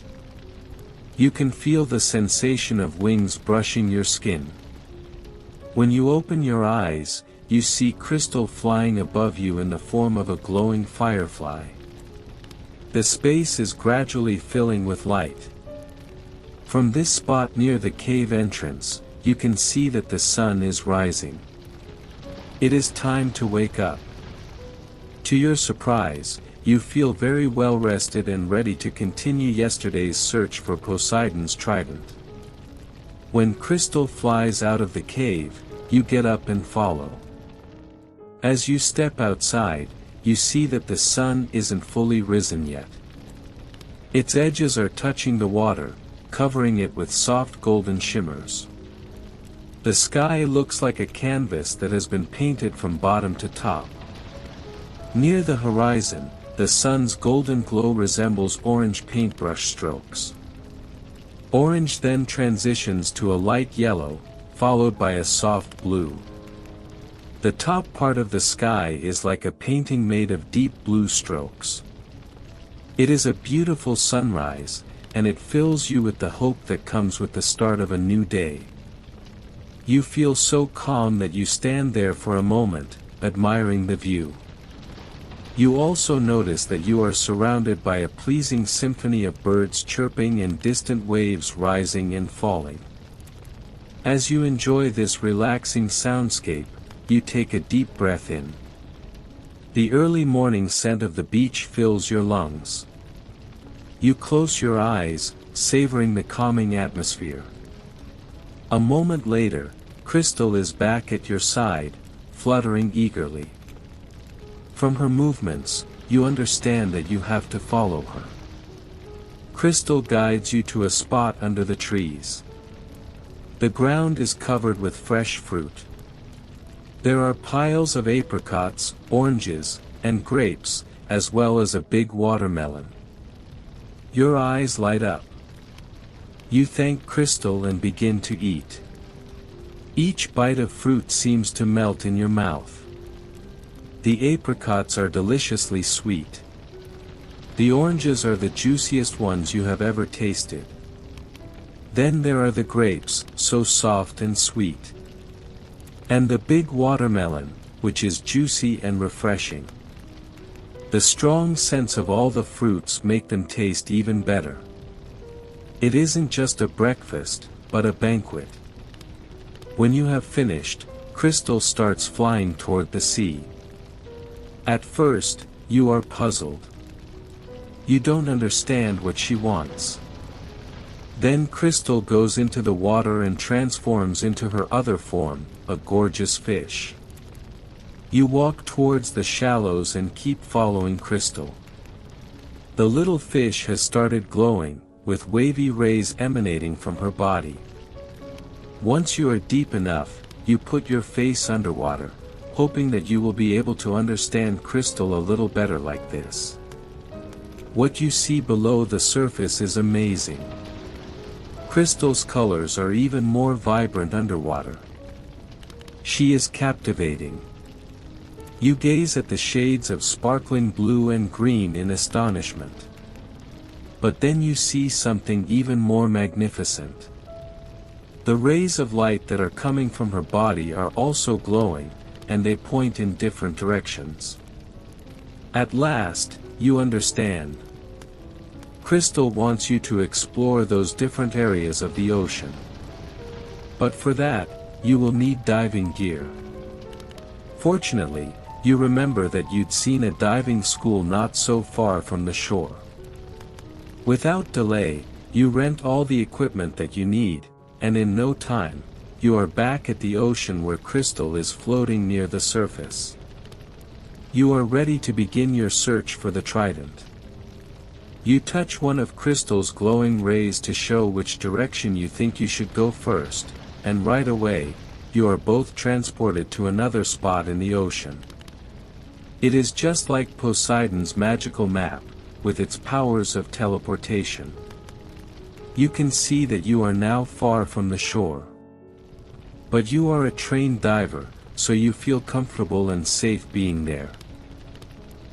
You can feel the sensation of wings brushing your skin. When you open your eyes, you see Crystal flying above you in the form of a glowing firefly. The space is gradually filling with light. From this spot near the cave entrance, you can see that the sun is rising. It is time to wake up. To your surprise, you feel very well rested and ready to continue yesterday's search for Poseidon's trident. When Crystal flies out of the cave, you get up and follow. As you step outside, you see that the sun isn't fully risen yet. Its edges are touching the water, covering it with soft golden shimmers. The sky looks like a canvas that has been painted from bottom to top. Near the horizon, the sun's golden glow resembles orange paintbrush strokes. Orange then transitions to a light yellow, followed by a soft blue. The top part of the sky is like a painting made of deep blue strokes. It is a beautiful sunrise, and it fills you with the hope that comes with the start of a new day. You feel so calm that you stand there for a moment, admiring the view. You also notice that you are surrounded by a pleasing symphony of birds chirping and distant waves rising and falling. As you enjoy this relaxing soundscape, you take a deep breath in. The early morning scent of the beach fills your lungs. You close your eyes, savoring the calming atmosphere. A moment later, Crystal is back at your side, fluttering eagerly. From her movements, you understand that you have to follow her. Crystal guides you to a spot under the trees. The ground is covered with fresh fruit. There are piles of apricots, oranges, and grapes, as well as a big watermelon. Your eyes light up. You thank Crystal and begin to eat. Each bite of fruit seems to melt in your mouth. The apricots are deliciously sweet. The oranges are the juiciest ones you have ever tasted. Then there are the grapes, so soft and sweet. And the big watermelon, which is juicy and refreshing. The strong scents of all the fruits make them taste even better. It isn't just a breakfast, but a banquet. When you have finished, Crystal starts flying toward the sea. At first, you are puzzled. You don't understand what she wants. Then Crystal goes into the water and transforms into her other form, a gorgeous fish. You walk towards the shallows and keep following Crystal. The little fish has started glowing, with wavy rays emanating from her body. Once you are deep enough, you put your face underwater, hoping that you will be able to understand Crystal a little better like this. What you see below the surface is amazing. Crystal's colors are even more vibrant underwater. She is captivating. You gaze at the shades of sparkling blue and green in astonishment. But then you see something even more magnificent. The rays of light that are coming from her body are also glowing, and they point in different directions. At last, you understand. Crystal wants you to explore those different areas of the ocean. But for that, you will need diving gear. Fortunately, you remember that you'd seen a diving school not so far from the shore. Without delay, you rent all the equipment that you need, and in no time, you are back at the ocean where Crystal is floating near the surface. You are ready to begin your search for the trident. You touch one of Crystal's glowing rays to show which direction you think you should go first, and right away, you are both transported to another spot in the ocean. It is just like Poseidon's magical map, with its powers of teleportation. You can see that you are now far from the shore. But you are a trained diver, so you feel comfortable and safe being there.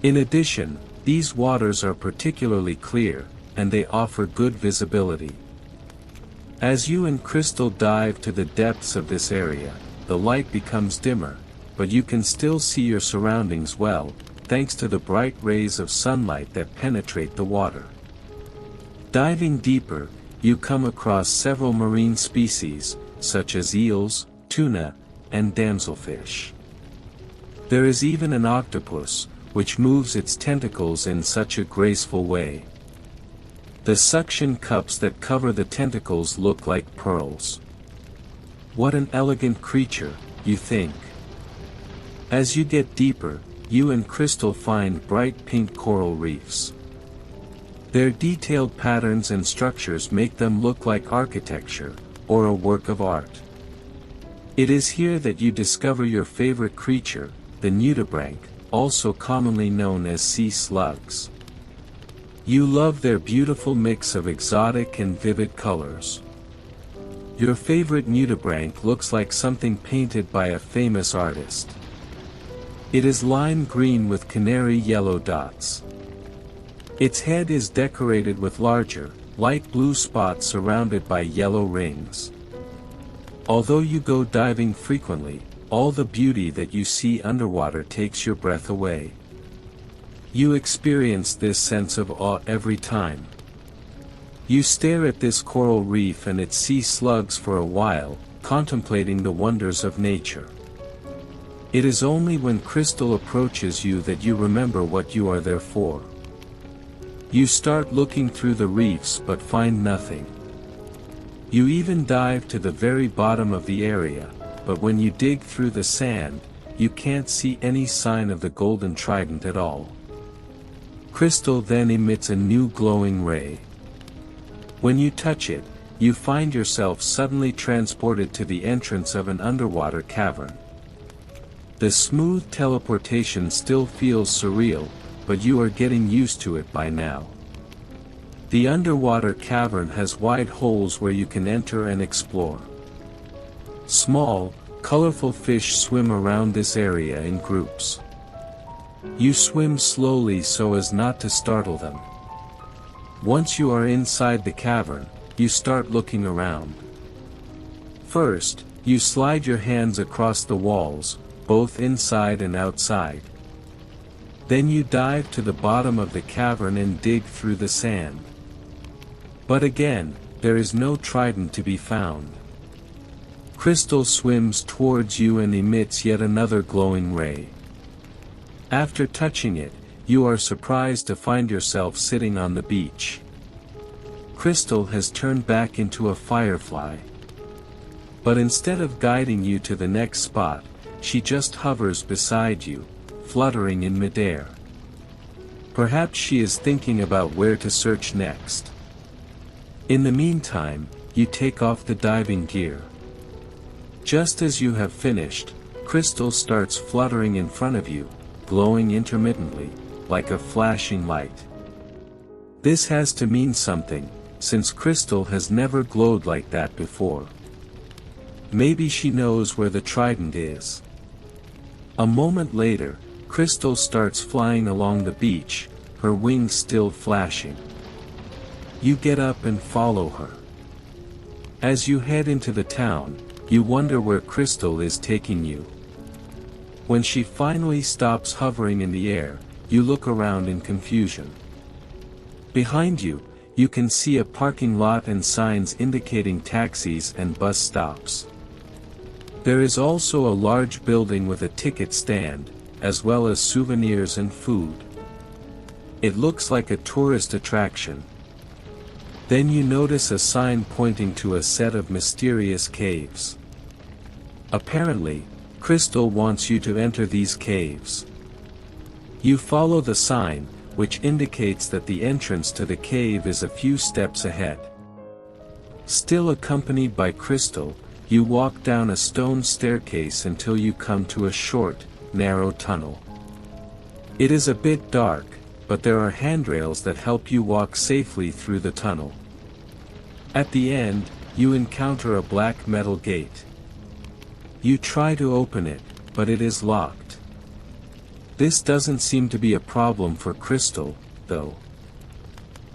In addition, these waters are particularly clear, and they offer good visibility. As you and Crystal dive to the depths of this area, the light becomes dimmer, but you can still see your surroundings well, thanks to the bright rays of sunlight that penetrate the water. Diving deeper, you come across several marine species, such as eels, tuna, and damselfish. There is even an octopus, which moves its tentacles in such a graceful way. The suction cups that cover the tentacles look like pearls. What an elegant creature, you think. As you get deeper, you and Crystal find bright pink coral reefs. Their detailed patterns and structures make them look like architecture, or a work of art. It is here that you discover your favorite creature, the nudibranch, also commonly known as sea slugs. You love their beautiful mix of exotic and vivid colors. Your favorite nudibranch looks like something painted by a famous artist. It is lime green with canary yellow dots. Its head is decorated with larger, light blue spots surrounded by yellow rings. Although you go diving frequently, all the beauty that you see underwater takes your breath away. You experience this sense of awe every time. You stare at this coral reef and its sea slugs for a while, contemplating the wonders of nature. It is only when Crystal approaches you that you remember what you are there for. You start looking through the reefs but find nothing. You even dive to the very bottom of the area, but when you dig through the sand, you can't see any sign of the golden trident at all. Crystal then emits a new glowing ray. When you touch it, you find yourself suddenly transported to the entrance of an underwater cavern. The smooth teleportation still feels surreal, but you are getting used to it by now. The underwater cavern has wide holes where you can enter and explore. Small, colorful fish swim around this area in groups. You swim slowly so as not to startle them. Once you are inside the cavern, you start looking around. First, you slide your hands across the walls, both inside and outside. Then you dive to the bottom of the cavern and dig through the sand. But again, there is no trident to be found. Crystal swims towards you and emits yet another glowing ray. After touching it, you are surprised to find yourself sitting on the beach. Crystal has turned back into a firefly. But instead of guiding you to the next spot, she just hovers beside you, fluttering in midair. Perhaps she is thinking about where to search next. In the meantime, you take off the diving gear. Just as you have finished, Crystal starts fluttering in front of you, glowing intermittently, like a flashing light. This has to mean something, since Crystal has never glowed like that before. Maybe she knows where the trident is. A moment later, Crystal starts flying along the beach, her wings still flashing. You get up and follow her. As you head into the town, you wonder where Crystal is taking you. When she finally stops hovering in the air, you look around in confusion. Behind you, you can see a parking lot and signs indicating taxis and bus stops. There is also a large building with a ticket stand, as well as souvenirs and food. It looks like a tourist attraction. Then you notice a sign pointing to a set of mysterious caves. Apparently, Crystal wants you to enter these caves. You follow the sign, which indicates that the entrance to the cave is a few steps ahead. Still accompanied by Crystal, you walk down a stone staircase until you come to a short, narrow tunnel. It is a bit dark, but there are handrails that help you walk safely through the tunnel. At the end, you encounter a black metal gate. You try to open it, but it is locked. This doesn't seem to be a problem for Crystal, though.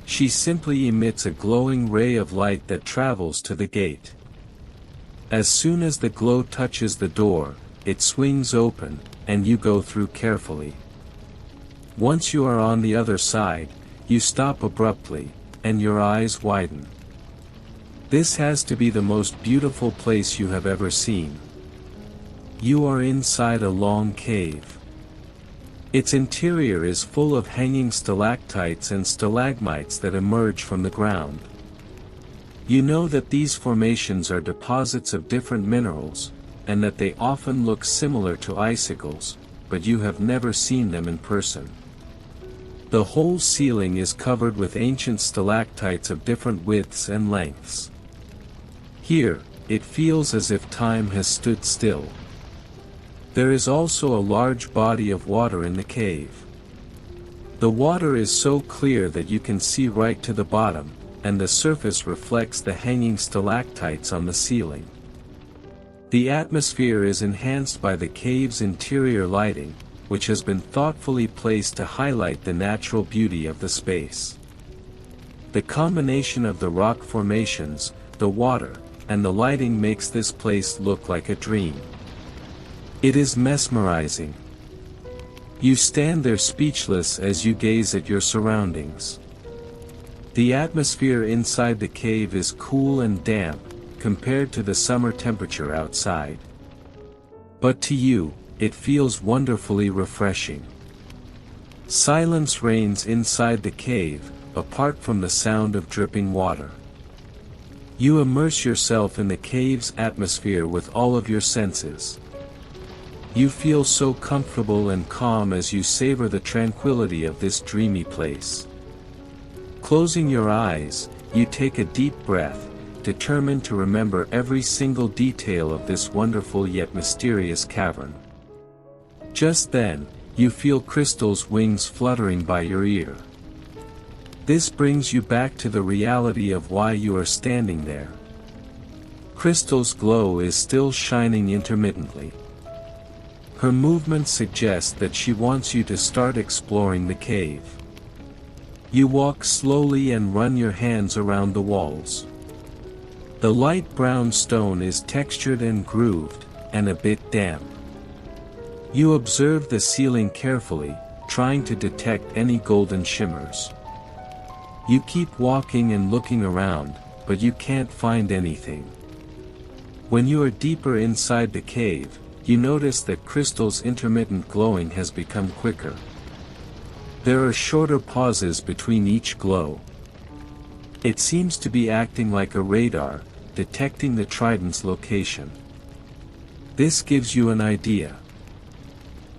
She simply emits a glowing ray of light that travels to the gate. As soon as the glow touches the door, it swings open, and you go through carefully. Once you are on the other side, you stop abruptly, and your eyes widen. This has to be the most beautiful place you have ever seen. You are inside a long cave. Its interior is full of hanging stalactites and stalagmites that emerge from the ground. You know that these formations are deposits of different minerals, and that they often look similar to icicles, but you have never seen them in person. The whole ceiling is covered with ancient stalactites of different widths and lengths. Here, it feels as if time has stood still. There is also a large body of water in the cave. The water is so clear that you can see right to the bottom, and the surface reflects the hanging stalactites on the ceiling. The atmosphere is enhanced by the cave's interior lighting, which has been thoughtfully placed to highlight the natural beauty of the space. The combination of the rock formations, the water, and the lighting makes this place look like a dream. It is mesmerizing. You stand there speechless as you gaze at your surroundings. The atmosphere inside the cave is cool and damp, compared to the summer temperature outside. But to you, it feels wonderfully refreshing. Silence reigns inside the cave, apart from the sound of dripping water. You immerse yourself in the cave's atmosphere with all of your senses. You feel so comfortable and calm as you savor the tranquility of this dreamy place. Closing your eyes, you take a deep breath, determined to remember every single detail of this wonderful yet mysterious cavern. Just then, you feel Crystal's wings fluttering by your ear. This brings you back to the reality of why you are standing there. Crystal's glow is still shining intermittently. Her movements suggest that she wants you to start exploring the cave. You walk slowly and run your hands around the walls. The light brown stone is textured and grooved, and a bit damp. You observe the ceiling carefully, trying to detect any golden shimmers. You keep walking and looking around, but you can't find anything. When you are deeper inside the cave, you notice that Crystal's intermittent glowing has become quicker. There are shorter pauses between each glow. It seems to be acting like a radar, detecting the trident's location. This gives you an idea.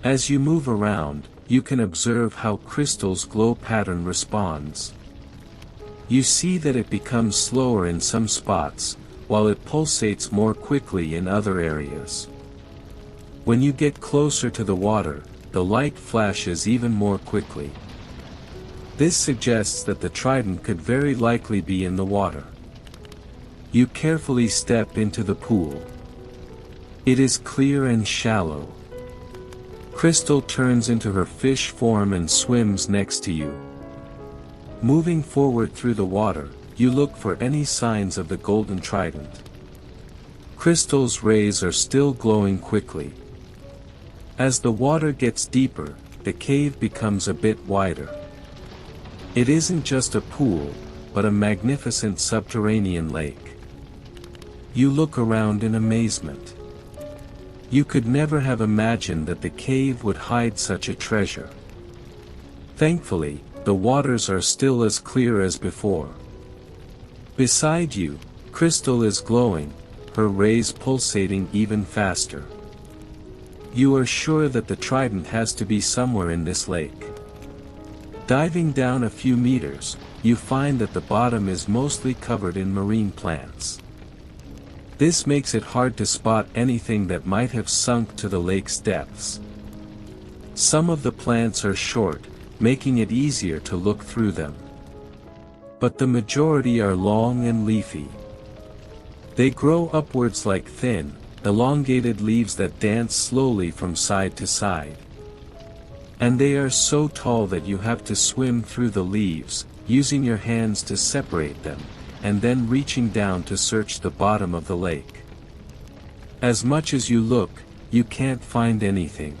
As you move around, you can observe how Crystal's glow pattern responds. You see that it becomes slower in some spots, while it pulsates more quickly in other areas. When you get closer to the water, the light flashes even more quickly. This suggests that the trident could very likely be in the water. You carefully step into the pool. It is clear and shallow. Crystal turns into her fish form and swims next to you. Moving forward through the water, you look for any signs of the golden trident. Crystal's rays are still glowing quickly. As the water gets deeper, the cave becomes a bit wider. It isn't just a pool, but a magnificent subterranean lake. You look around in amazement. You could never have imagined that the cave would hide such a treasure. Thankfully, the waters are still as clear as before. Beside you, Crystal is glowing, her rays pulsating even faster. You are sure that the trident has to be somewhere in this lake. Diving down a few meters, you find that the bottom is mostly covered in marine plants. This makes it hard to spot anything that might have sunk to the lake's depths. Some of the plants are short, making it easier to look through them. But the majority are long and leafy. They grow upwards like thin, elongated leaves that dance slowly from side to side. And they are so tall that you have to swim through the leaves, using your hands to separate them, and then reaching down to search the bottom of the lake. As much as you look, you can't find anything.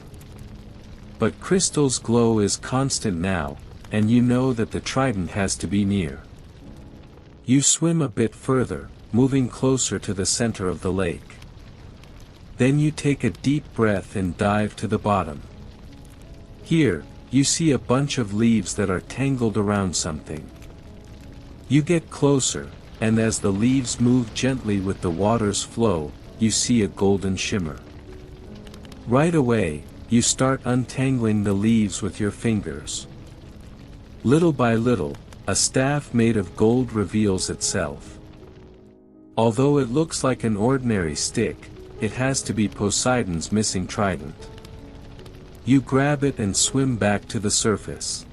But Crystal's glow is constant now, and you know that the trident has to be near. You swim a bit further, moving closer to the center of the lake. Then you take a deep breath and dive to the bottom. Here, you see a bunch of leaves that are tangled around something. You get closer, and as the leaves move gently with the water's flow, you see a golden shimmer. Right away, you start untangling the leaves with your fingers. Little by little, a staff made of gold reveals itself. Although it looks like an ordinary stick, it has to be Poseidon's missing trident. You grab it and swim back to the surface.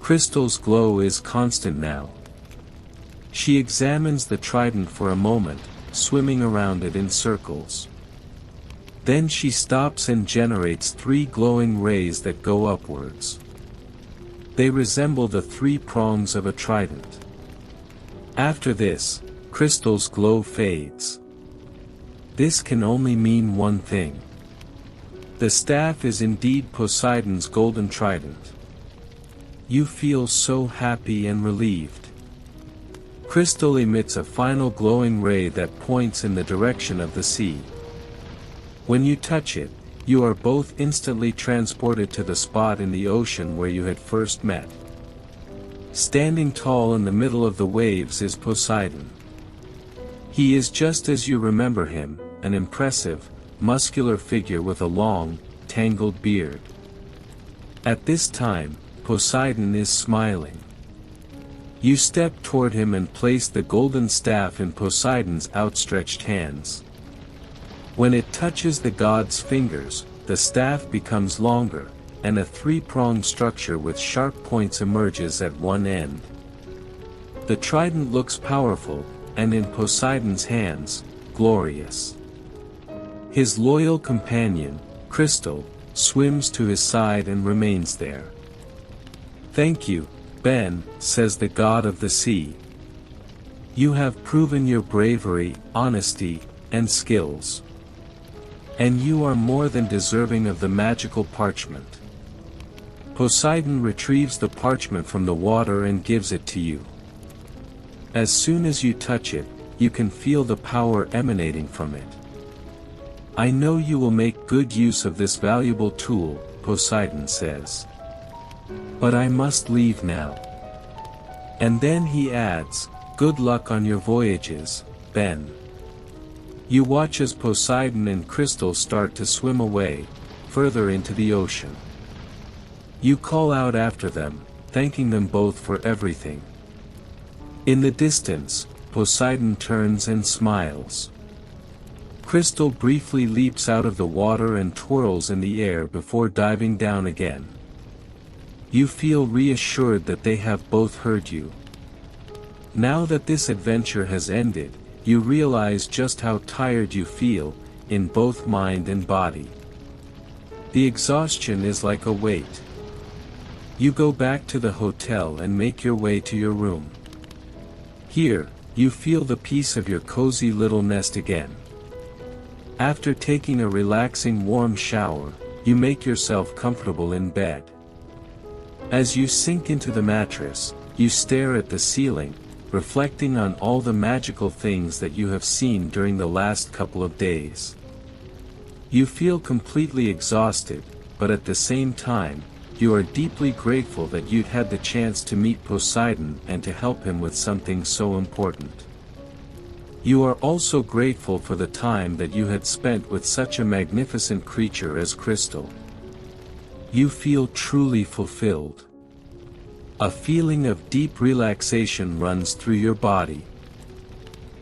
Crystal's glow is constant now. She examines the trident for a moment, swimming around it in circles. Then she stops and generates 3 glowing rays that go upwards. They resemble the 3 prongs of a trident. After this, Crystal's glow fades. This can only mean one thing. The staff is indeed Poseidon's golden trident. You feel so happy and relieved. Crystal emits a final glowing ray that points in the direction of the sea. When you touch it, you are both instantly transported to the spot in the ocean where you had first met. Standing tall in the middle of the waves is Poseidon. He is just as you remember him, an impressive, muscular figure with a long, tangled beard. At this time, Poseidon is smiling. You step toward him and place the golden staff in Poseidon's outstretched hands. When it touches the god's fingers, the staff becomes longer, and a 3-pronged structure with sharp points emerges at one end. The trident looks powerful, and in Poseidon's hands, glorious. His loyal companion, Crystal, swims to his side and remains there. "Thank you, Ben," says the god of the sea. "You have proven your bravery, honesty, and skills. And you are more than deserving of the magical parchment." Poseidon retrieves the parchment from the water and gives it to you. As soon as you touch it, you can feel the power emanating from it. "I know you will make good use of this valuable tool," Poseidon says. "But I must leave now." And then he adds, "Good luck on your voyages, Ben." You watch as Poseidon and Crystal start to swim away, further into the ocean. You call out after them, thanking them both for everything. In the distance, Poseidon turns and smiles. Crystal briefly leaps out of the water and twirls in the air before diving down again. You feel reassured that they have both heard you. Now that this adventure has ended, you realize just how tired you feel, in both mind and body. The exhaustion is like a weight. You go back to the hotel and make your way to your room. Here, you feel the peace of your cozy little nest again. After taking a relaxing warm shower, you make yourself comfortable in bed. As you sink into the mattress, you stare at the ceiling, reflecting on all the magical things that you have seen during the last couple of days. You feel completely exhausted, but at the same time, you are deeply grateful that you'd had the chance to meet Poseidon and to help him with something so important. You are also grateful for the time that you had spent with such a magnificent creature as Crystal. You feel truly fulfilled. A feeling of deep relaxation runs through your body.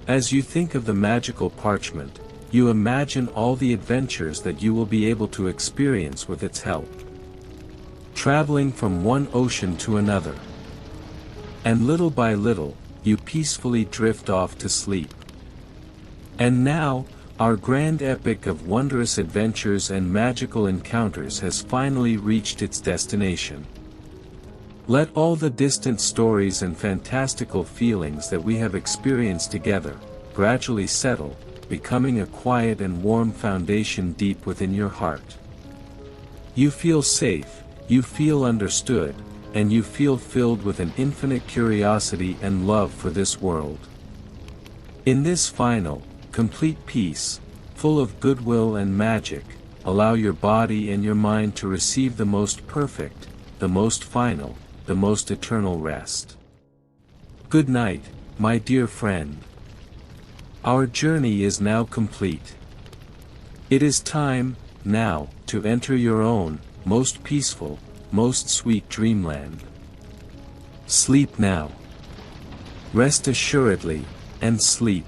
As you think of the magical parchment, you imagine all the adventures that you will be able to experience with its help. Traveling from one ocean to another. And little by little, you peacefully drift off to sleep. And now, our grand epic of wondrous adventures and magical encounters has finally reached its destination. Let all the distant stories and fantastical feelings that we have experienced together gradually settle, becoming a quiet and warm foundation deep within your heart. You feel safe, you feel understood, and you feel filled with an infinite curiosity and love for this world. In this final, complete peace, full of goodwill and magic, allow your body and your mind to receive the most perfect, the most final, the most eternal rest. Good night, my dear friend. Our journey is now complete. It is time, now, to enter your own, most peaceful, most sweet dreamland. Sleep now. Rest assuredly, and sleep.